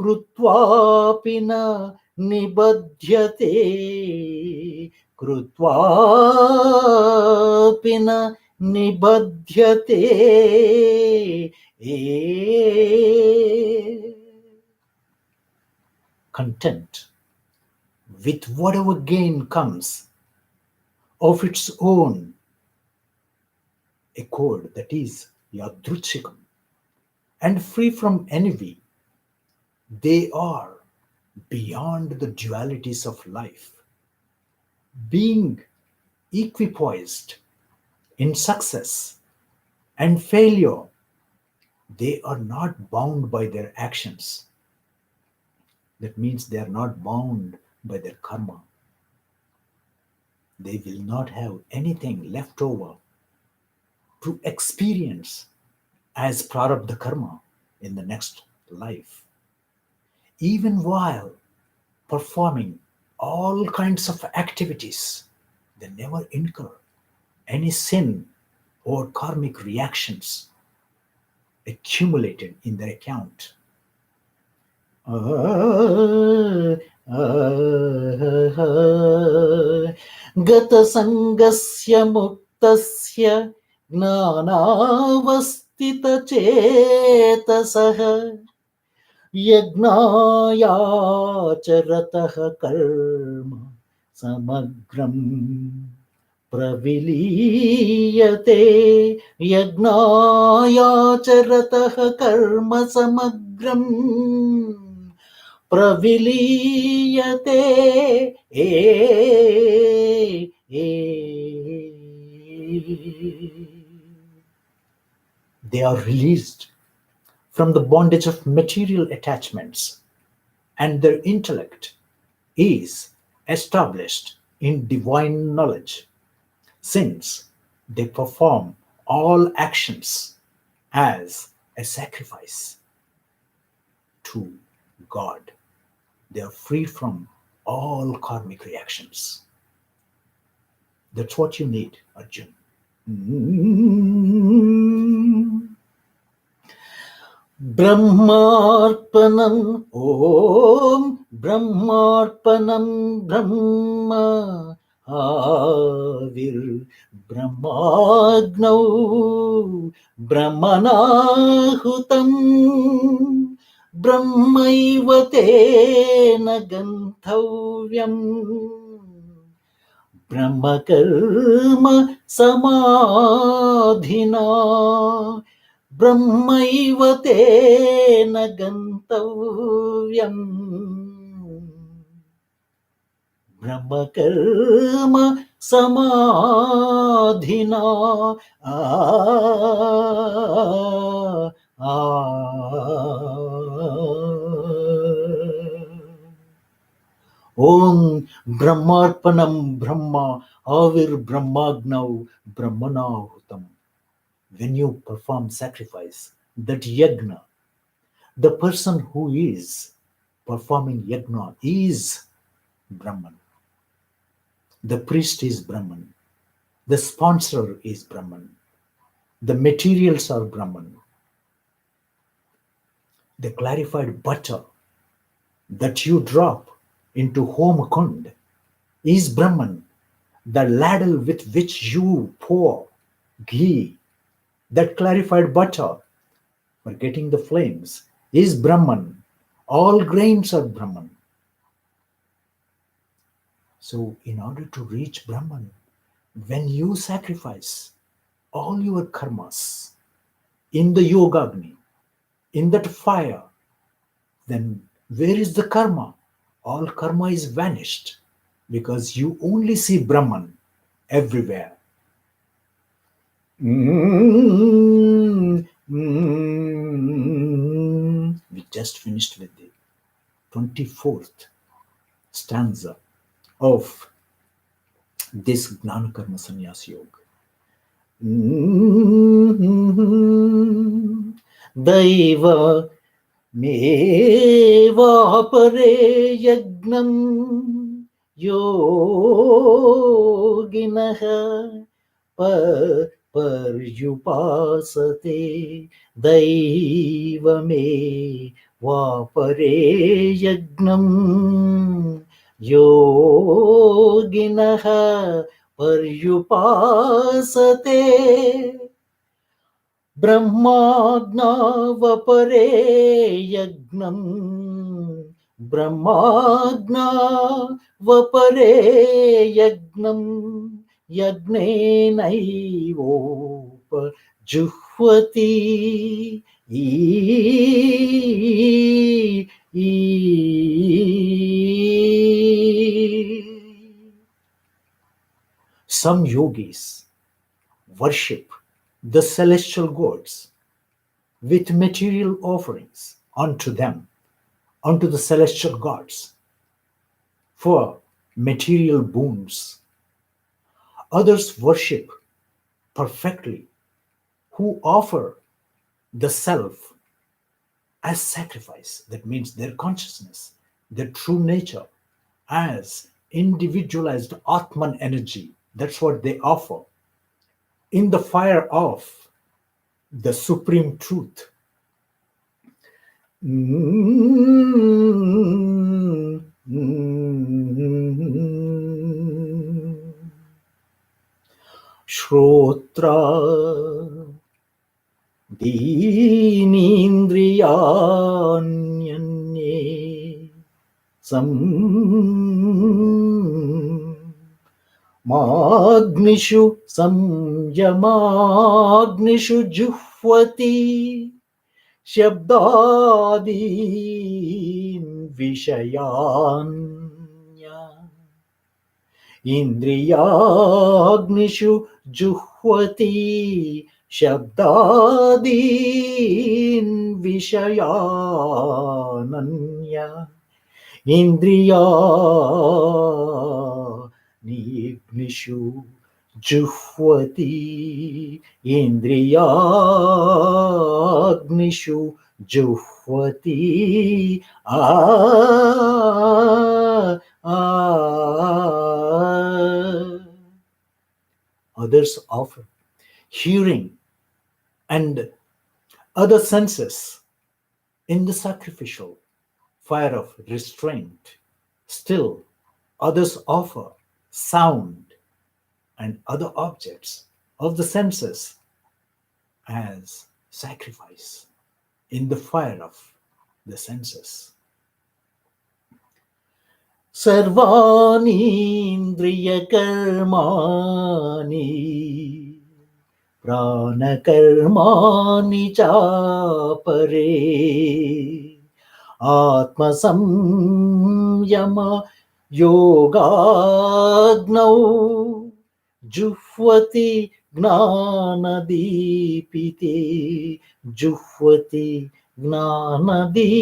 कृत्वापि न निबध्यते कृत्वापि न निबध्यते content with whatever gain comes of its own accord, that is yadruchikam, and free from envy, they are beyond the dualities of life, being equipoised in success and failure. They are not bound by their actions. That means they are not bound by their karma. They will not have anything left over to experience as prarabdha karma in the next life. Even while performing all kinds of activities, they never incur any sin or karmic reactions accumulated in their account. Gatasangasya muktasya gnanavastitachetasah yajnayacharatah karma samagram प्रविलीयते यज्ञायाचरतः कर्म समग्रम् प्रविलीयते They are released from the bondage of material attachments, and their intellect is established in divine knowledge, since they perform all actions as a sacrifice to God. They are free from all karmic reactions. That's what you need, Arjun. Brahmarpanam Om Brahmarpanam Brahma Avir Brahmagnau Brahmanahutam Brahmaivate Gantavyam Brahmakarma Samadhina Brahmaiva tena gantavyam Brahmakarma samadhina Om Brahmarpanam Brahma Avir Brahmagnav Brahmanahutam. When you perform sacrifice, that yagna, the person who is performing yagna is Brahman. The priest is Brahman. The sponsor is Brahman. The materials are Brahman. The clarified butter that you drop into home kund is Brahman. The ladle with which you pour ghee, that clarified butter for getting the flames, is Brahman. All grains are Brahman. So, in order to reach Brahman, when you sacrifice all your karmas in the Yogagni, in that fire, then where is the karma? All karma is vanished because you only see Brahman everywhere. We just finished with the 24th stanza of this Gnana Karma Sannyas Yoga. Daiva meva pare yagnam yoginaha paryupasate daivame vapare yagnam yoginaha paryupasate Brahmagnavapare yagnam Brahmagnavapare yagnam Yagnenaivopa juhvati Some yogis worship the celestial gods with material offerings unto them, unto the celestial gods, for material boons. Others worship perfectly, who offer the self as sacrifice. That means their consciousness, their true nature, as individualized Atman energy. That's what they offer in the fire of the supreme truth. Shrotra Dinindriyanyanye Sam Magnishu Samyamagnishu Juhvati Shabdadin Vishayanya Indriyagnishu Juhvati Shabdadin Vishayananya Indriya Nignishu Juhvati Indriyagnishu Juhvati Others offer hearing and other senses in the sacrificial fire of restraint. Still, others offer sound and other objects of the senses as sacrifice in the fire of the senses. सर्वानीन्द्रियकर्माणि प्राणकर्माणि चापरे आत्मसंयम योगाग्नौ जुह्वति ज्ञानदीपिते जुह्वति ज्ञानदीपिते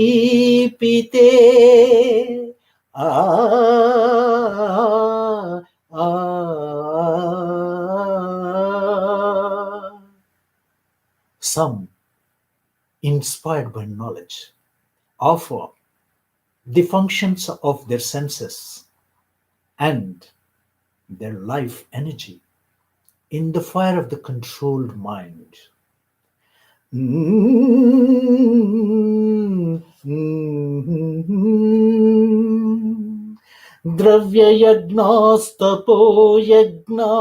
Some, inspired by knowledge, offer the functions of their senses and their life energy in the fire of the controlled mind. द्रव्ययज्ञास्तपो यज्ञा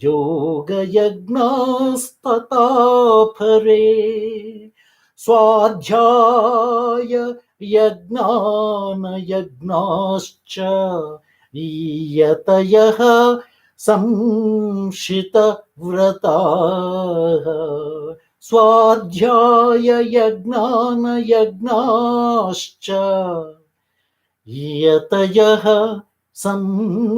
योगयज्ञास्तथा परे स्वाध्याय यज्ञानयज्ञाश्च यतयः संशितव्रताः स्वाध्याय यज्ञानयज्ञाश्च यतयः संशितव्रताः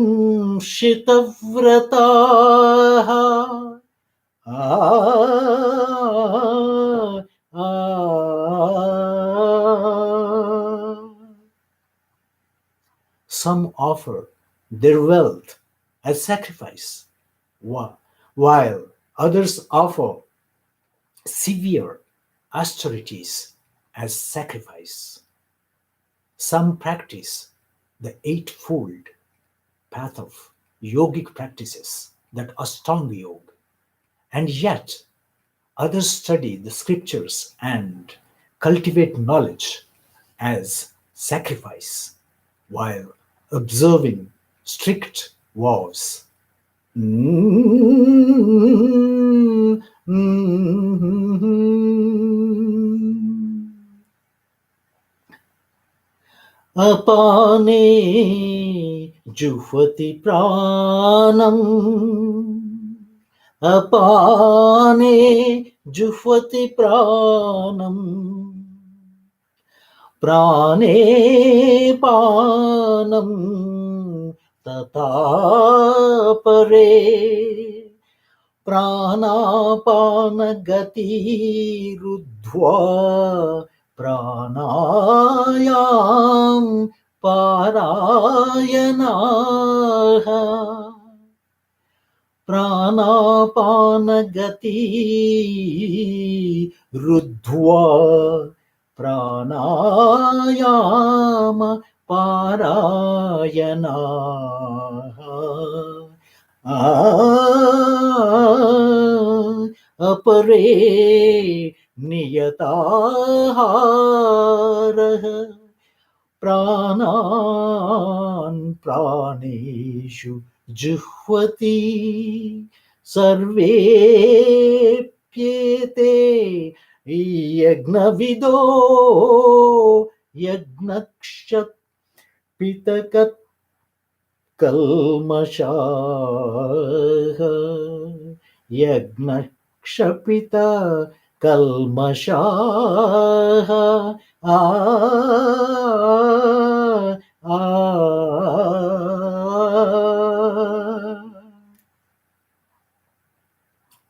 Some offer their wealth as sacrifice, while others offer severe austerities as sacrifice. Some practice the eightfold path of yogic practices, that Ashtanga Yoga, and yet others study the scriptures and cultivate knowledge as sacrifice while observing strict vows. अपाने जुह्वति प्राणम् अपाने जुह्वति प्राणम् प्राणे पानं तथा परे प्राणापानगतिरुद्ध्वा प्राणायां पारायणाः प्राणापानगतिरुद्ध्वा प्राणायाम पारायणाः अपरे नियताहारः प्राणान् प्राणेषु जुह्वति सर्वेप्येते यज्ञविदो यज्ञक्षपितकल्मषाः यज्ञक्षपितकल्मषाः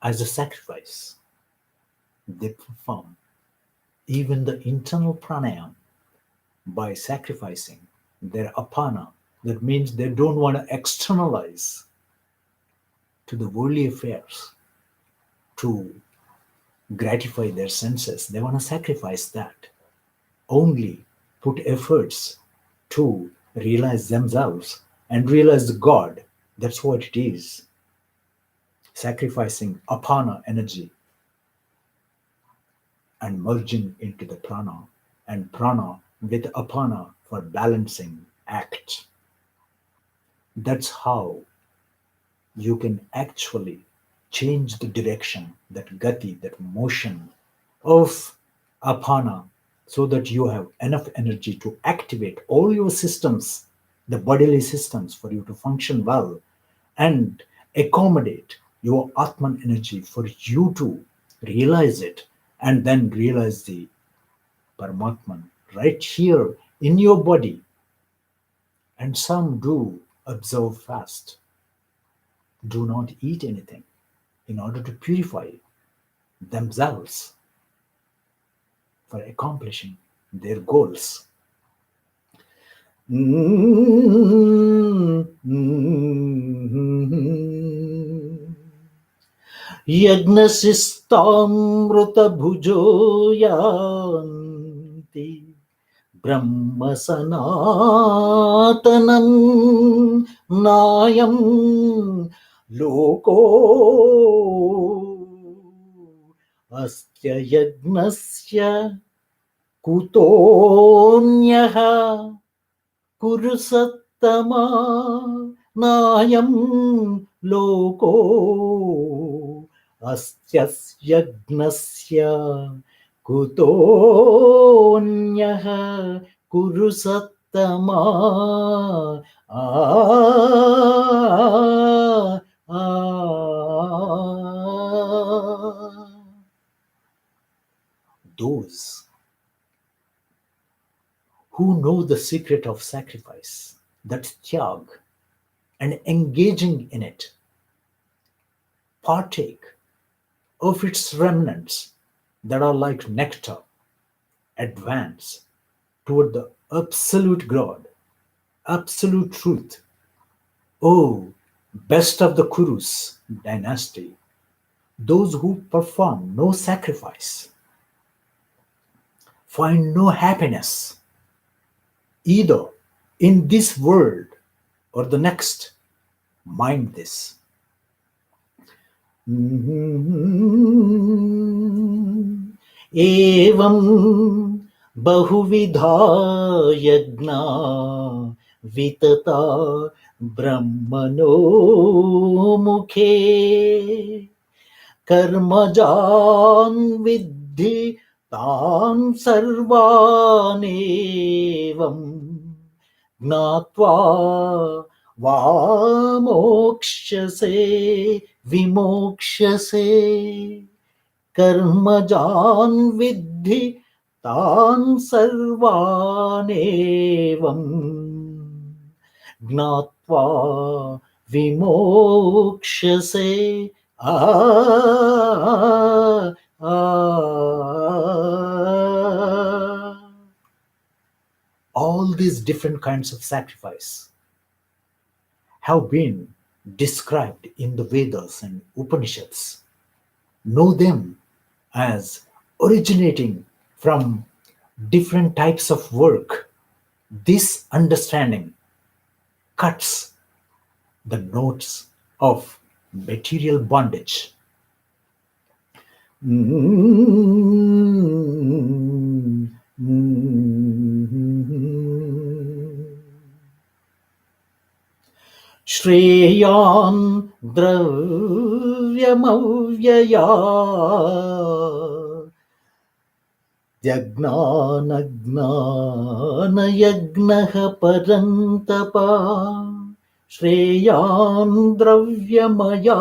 As a sacrifice, they perform even the internal pranayam by sacrificing their apana. That means they don't want to externalize to the worldly affairs to gratify their senses. They want to sacrifice that. Only put efforts to realize themselves and realize the God. That's what it is. Sacrificing apana energy and merging into the prana, and prana with apana for balancing act. That's how you can actually change the direction, that gati, that motion of apana, so that you have enough energy to activate all your systems, the bodily systems, for you to function well and accommodate your atman energy for you to realize it, and then realize the paramatman right here in your body. And some do observe fast, do not eat anything in order to purify themselves for accomplishing their goals. Yagnasistamrutabhujo yanti Brahma Sanatanam Nayam Loko Astya Yagnasya Kutonyaha Kurusattama Nayam Loko Astya Yagnasya Kutonyaha Kurusattama. Ah, ah. Those who know the secret of sacrifice, that tyag, and engaging in it, partake of its remnants that are like nectar, advance toward the absolute God, absolute truth. Oh, best of the Kurus dynasty, those who perform no sacrifice find no happiness either in this world or the next. Mind this. Evam bahuvidha yajna vitata brahmano mukhe कर्मजान् विद्धि तान् सर्वानेवम् ज्ञात्वा वा मोक्ष्यसे विमोक्ष्यसे कर्मजान् विद्धि तान् सर्वानेवम् ज्ञात्वा विमोक्ष्यसे. All these different kinds of sacrifice have been described in the Vedas and Upanishads. Know them as originating from different types of work. This understanding cuts the knots of material bondage. Shreyan dravyamavyaya Yagnana yagnaha parantapa Shreyan dravyamaya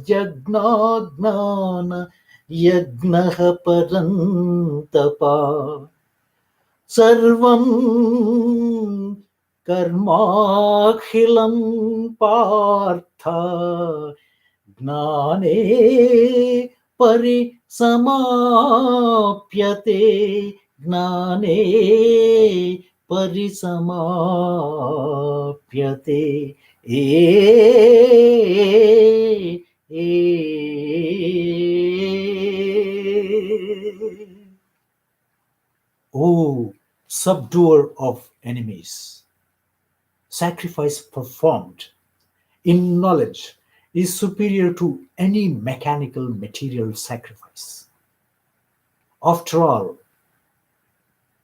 Yagnana yagnaha parantapa Sarvam कर्माखिलं Partha ज्ञाने परिसमाप्यते ज्ञाने परिसमाप्यते O subduer of enemies, sacrifice performed in knowledge is superior to any mechanical material sacrifice. After all,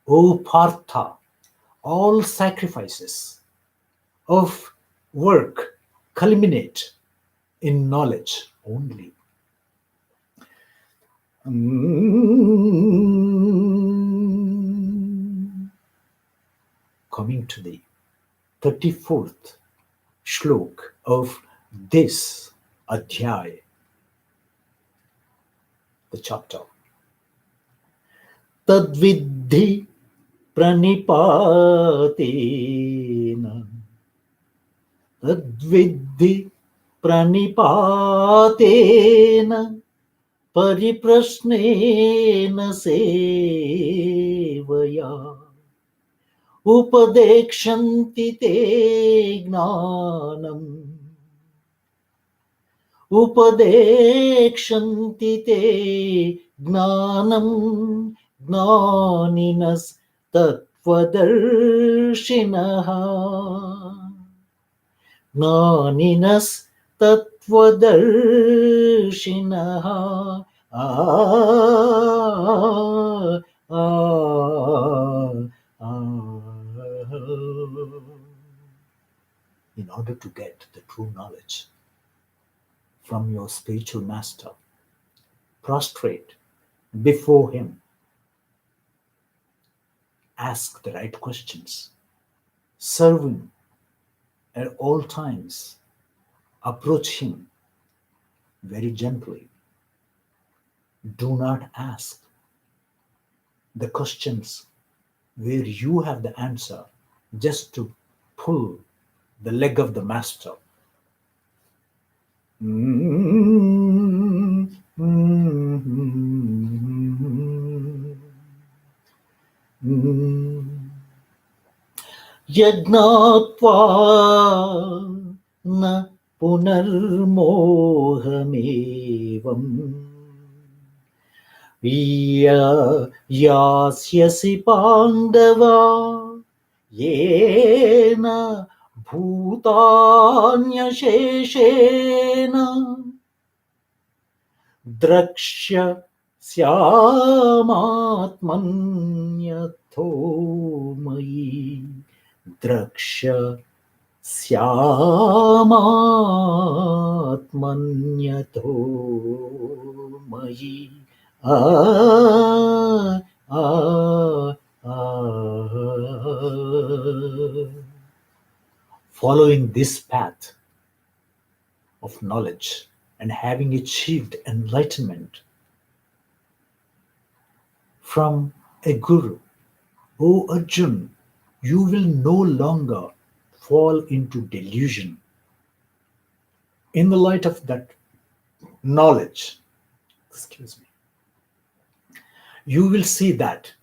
O Partha, all sacrifices of work culminate in knowledge only. Coming to the 34th shlok of this adhyay, the chapter. Tadvidhi pranipatena, tadvidhi pranipatena, परिप्रश्नेन सेवया उपदेक्षन्ति ते ज्ञानम् उपदेक्षन्ति ते ज्ञानम् ज्ञानिनस्तत्त्वदर्शिनः ज्ञानिनस्तत्त्वदर्शिनः In order to get the true knowledge from your spiritual master, prostrate before him, ask the right questions, serve him at all times, approach him very gently. Do not ask the questions where you have the answer just to pull the leg of the master. Yajnatva na punarmohamevam yasyasi pandava yena bhutanyasheshena drakshya syamatmanyatho mayi द्रक्ष्य स्यामात्मन्यतो मयि Following this path of knowledge and having achieved enlightenment from a guru, O Arjun, you will no longer fall into delusion. In the light of that knowledge, you will see that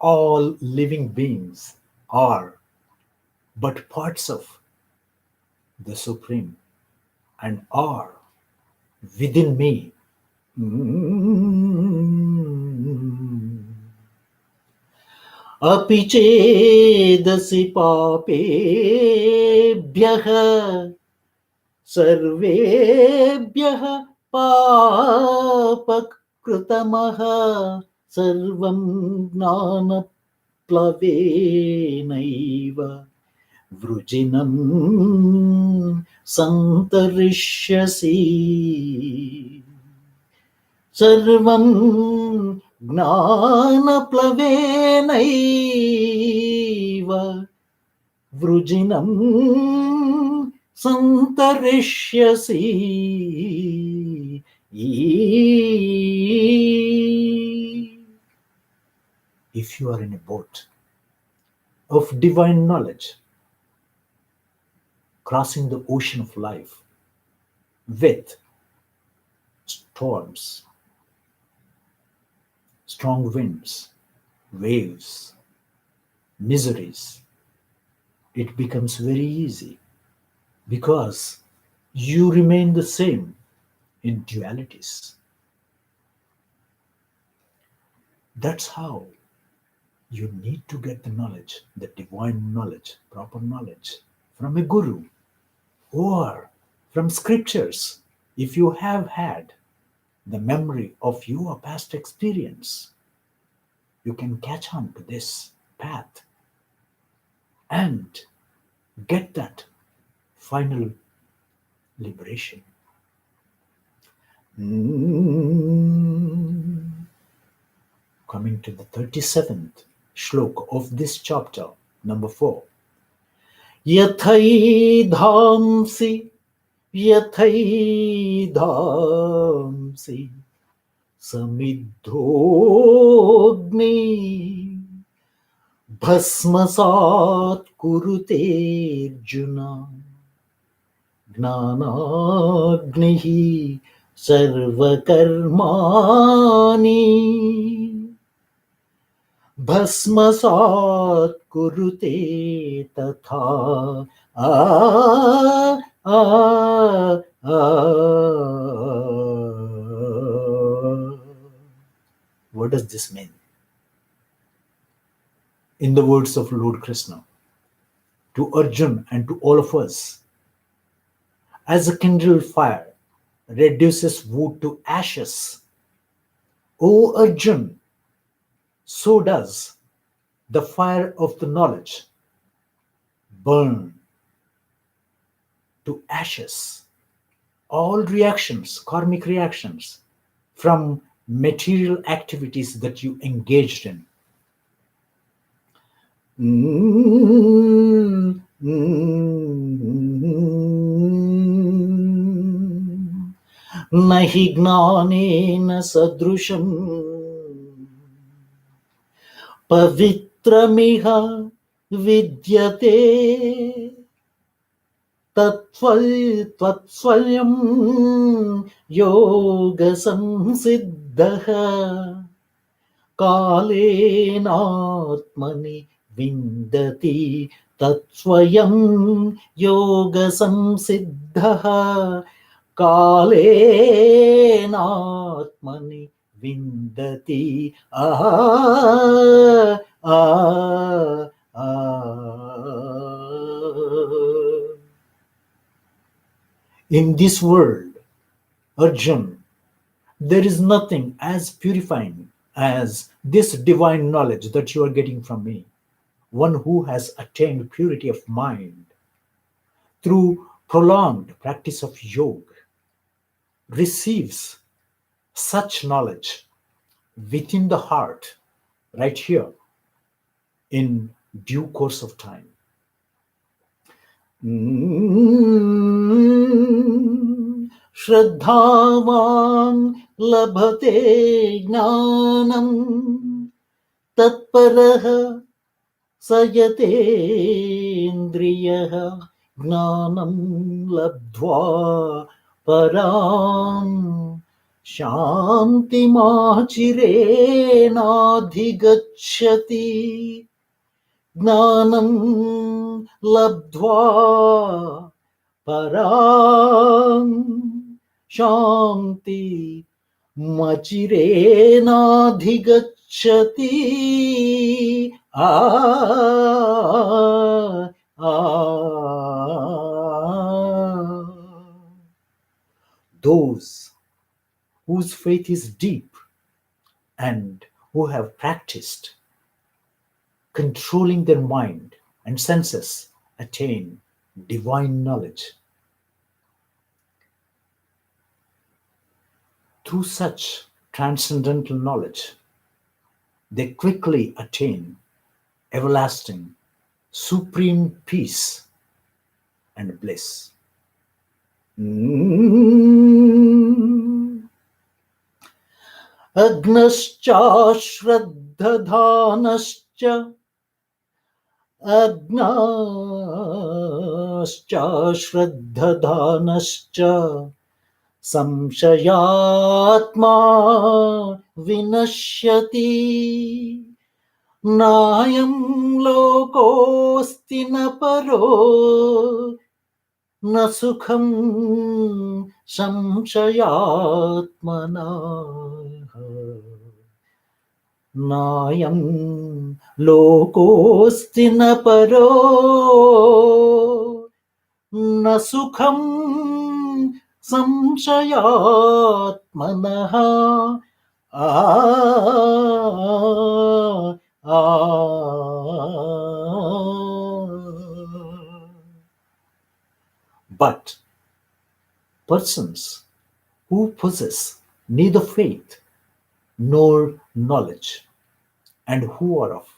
all living beings are but parts of the Supreme and are within me. अपि चेदसि पापेभ्यः सर्वेभ्यः पापकृतमः सर्वं ज्ञानप्लवेनैव वृजिनं सन्तरिष्यसि सर्वं ज्ञानप्लवेनैव वृजिनं सन्तरिष्यसि. If you are in a boat of divine knowledge, crossing the ocean of life with storms, strong winds, waves, miseries, it becomes very easy because you remain the same in dualities. That's how you need to get the knowledge, the divine knowledge, proper knowledge from a guru or from scriptures. If you have had the memory of your past experience, you can catch on to this path and get that final liberation. Coming to the 37th shloka of this chapter, number 4. Yathai dhamsi samidhogni bhasmasat kurute arjuna gnanagnihi sarvakarmani भस्मसात् कुरुते तथा आ आ आ What does this mean? In the words of Lord Krishna to Arjun and to all of us, as a kindled fire reduces wood to ashes, O Arjun, so does the fire of the knowledge burn to ashes all reactions, karmic reactions from material activities that you engaged in. Nahi gnanena sadrusham pavitramiha vidyate tatsvayam yoga samsiddhaha kalenatmani vindati tatsvayam yoga samsiddhaha kalenatmani vindati In this world, Arjun, there is nothing as purifying as this divine knowledge that you are getting from me. One who has attained purity of mind through prolonged practice of yoga receives such knowledge within the heart right here in due course of time. Shraddhavan labhate jnanam tatparaha sayatendriyaha jnanam labdhva param shantimachirena Jnanam labdhva param shanti machirenadhigacchati. Those whose faith is deep and who have practiced controlling their mind and senses attain divine knowledge. Through such transcendental knowledge, they quickly attain everlasting, supreme peace and bliss. Agnascha shraddhadhanascha Agnascha shraddhadhanascha samshayatma vinashyati nayam lokosti na paro na sukham samshayatmana Nayam lokosti na paro न सुखं संशयात्मनः आ आ but persons who possess neither faith nor knowledge, and who are of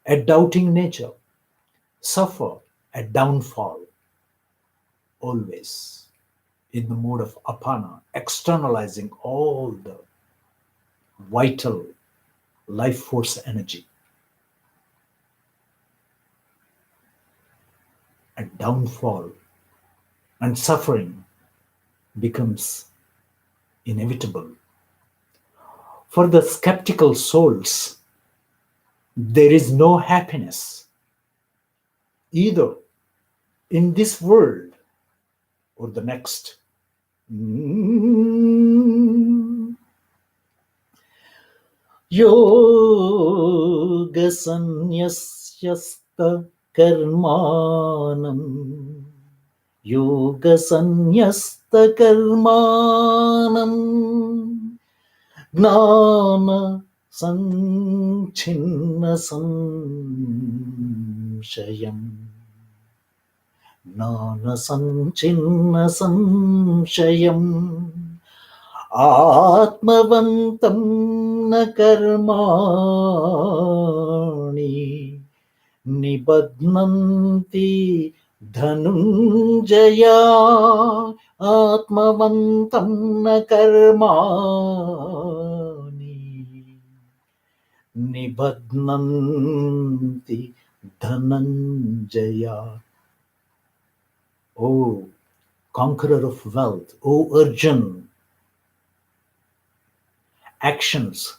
a doubting nature, suffer a downfall always in the mode of apana, externalizing all the vital life force energy. A downfall and suffering becomes inevitable. For the skeptical souls, there is no happiness either in this world or the next. Yoga sannyasta karmanam. Yoga sannyasta karmanam. Gnana sanchinna samshayam. Gnana sanchinna samshayam. Atmavantam na karmani nibadnanti dhanunjaya. Atmavantam na karmani nibadnanti dhanunjaya. O conqueror of wealth, O Arjun, actions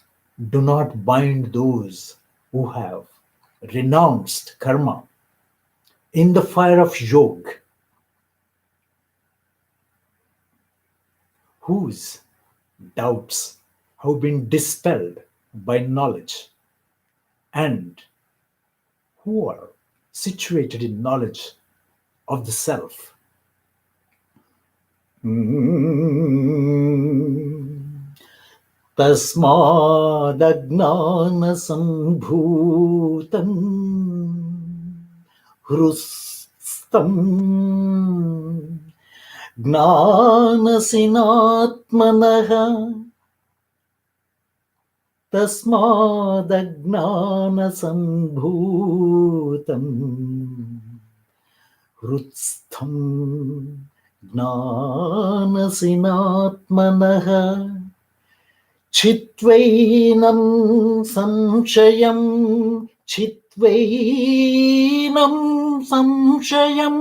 do not bind those who have renounced karma. In the fire of yoga, whose doubts have been dispelled by knowledge, and who are situated in knowledge of the self. Tasmadajnanasambhutam hrustam gnanasinatmanaha. Tasmadajnanasambhutam hrustam gnanasinatmanaha. Chitvainam samshayam, chitvainam samshayam.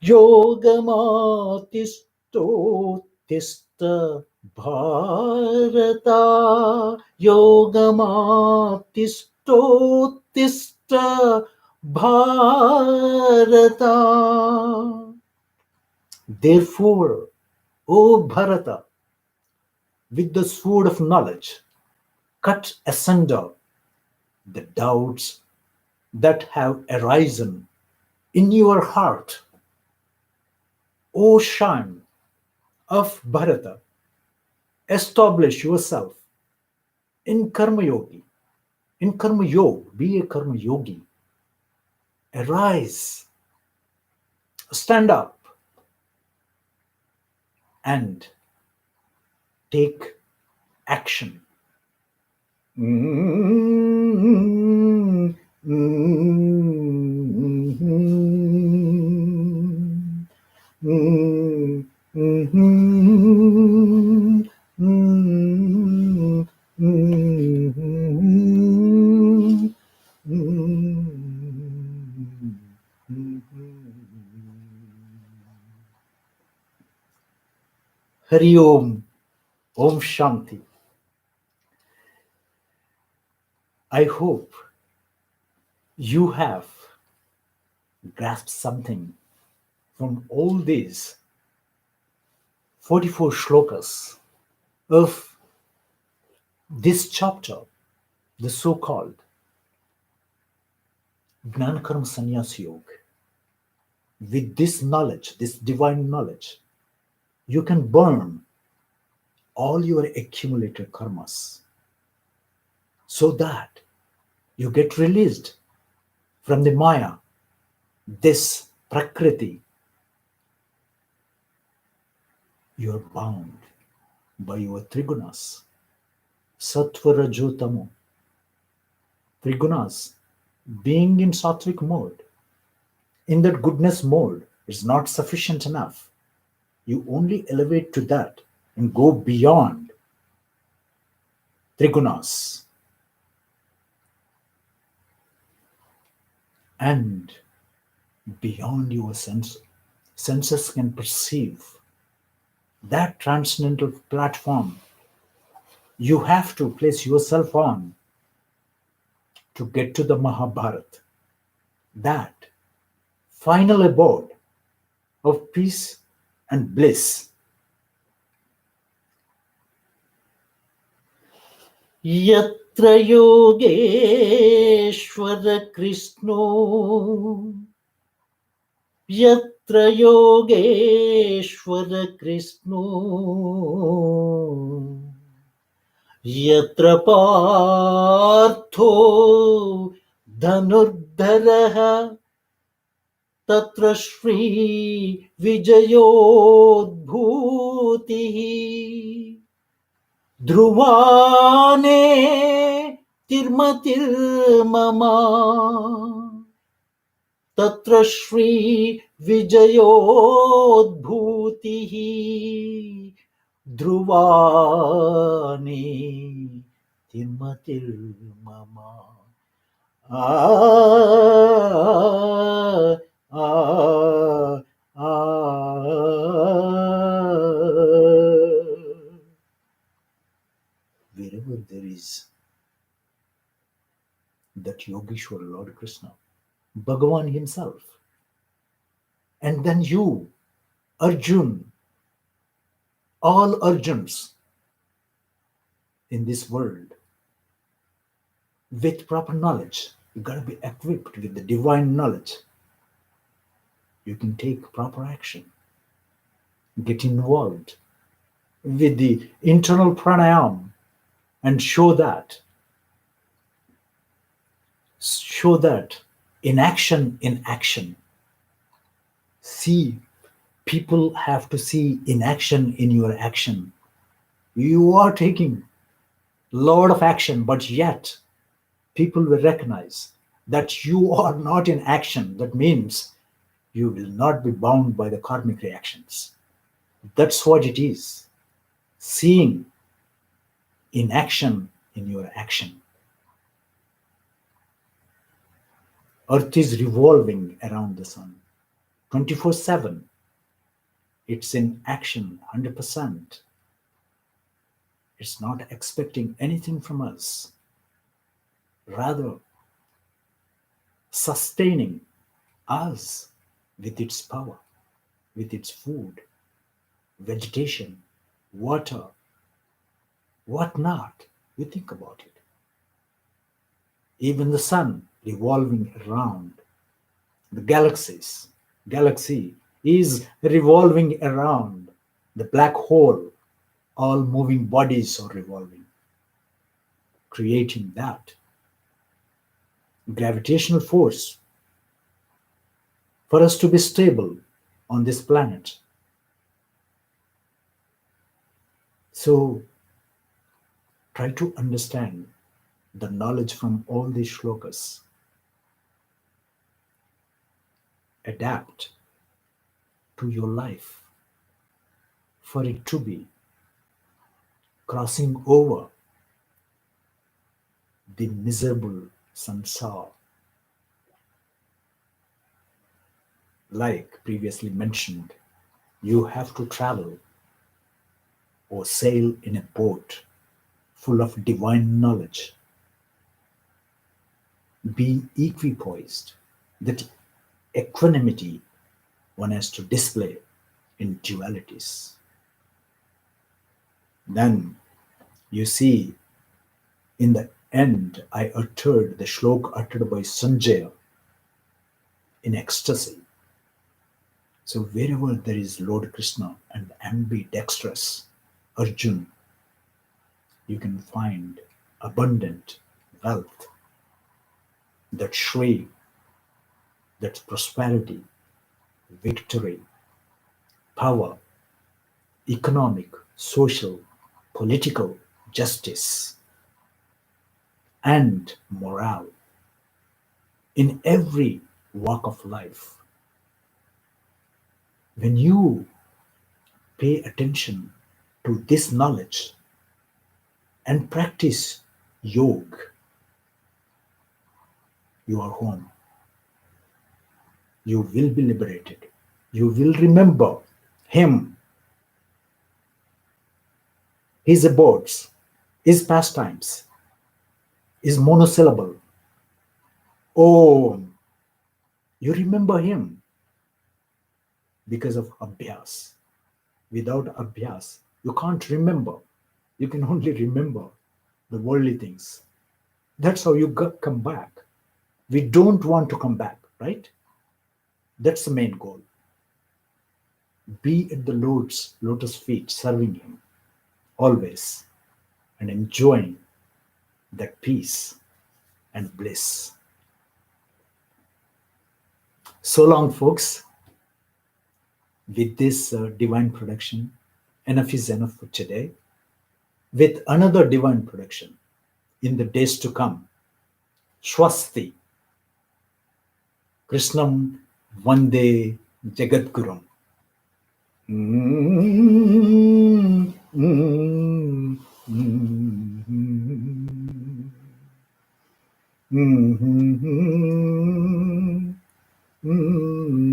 Yogamatisto bharata, yogamatisto bharata. Therefore, O Bharata, with the sword of knowledge, cut asunder the doubts that have arisen in your heart. O Shan of Bharata, establish yourself in Karma Yogi, in Karma Yoga, be a Karma Yogi. Arise, stand up, and take action. Hari Om, Om Shanti. I hope you have grasped something from all these 44 shlokas of this chapter, the so-called Jnana Karma Sannyas Yoga. With this knowledge, this divine knowledge, you can burn all your accumulated karmas so that you get released from the Maya, this Prakriti. You are bound by your Trigunas, Sattva, Rajo, Tamo. Trigunas, being in sattvic mode, in that goodness mode, is not sufficient enough. You only elevate to that and go beyond Trigunas. And beyond your senses can perceive that transcendental platform you have to place yourself on to get to the Mahabharat, that final abode of peace and bliss. Yatra Yogeshwara Krishno, Yatra Yogeshwara Krishno, Yatra Partho Dhanurdharaha, Tatra Shri Vijayodbhutihi, Dhruvane Tirmatirmama, Tatra Shri Vijayodbhutihi, Dhruvane Tirmatirmama. Ah, ah, wherever there is that Yogeshwar Lord Krishna, Bhagavan himself, and then you, Arjun, all Arjuns in this world, with proper knowledge, you got to be equipped with the divine knowledge. You can take proper action, get involved with the internal pranayam, and show that in action. See, people have to see in action in your action. You are taking a lot of action, but yet people will recognize that you are not in action. That means you will not be bound by the karmic reactions. That's what it is. Seeing in action in your action. Earth is revolving around the sun 24/7. It's in action 100%. It's not expecting anything from us. Rather, sustaining us with its power, with its food, vegetation, water, what not. You think about it. Even the sun revolving around the galaxy is revolving around the black hole. All moving bodies are revolving, creating that gravitational force for us to be stable on this planet. So try to understand the knowledge from all these shlokas. Adapt to your life for it to be crossing over the miserable sansar. Like previously mentioned, you have to travel or sail in a boat full of divine knowledge. Be equipoised. That equanimity one has to display in dualities. Then you see, in the end, I uttered the shlok uttered by Sanjaya in ecstasy. So wherever there is Lord Krishna and ambidextrous Arjun, you can find abundant wealth, that Shri, that's prosperity, victory, power, economic, social, political justice, and morale in every walk of life. When you pay attention to this knowledge and practice yoga, you are home. You will be liberated. You will remember him, his abodes, his pastimes, his monosyllable. Oh, you remember him because of Abhyas. Without Abhyas, you can't remember. You can only remember the worldly things. That's how you come back. We don't want to come back, right? That's the main goal. Be at the Lord's lotus feet, serving him always and enjoying that peace and bliss. So long, folks. With this divine production, enough is enough for today. With another divine production in the days to come, Swasti, Krishnam Vande Jagadgurum. Mm, mm, mm, mm, mm, mm,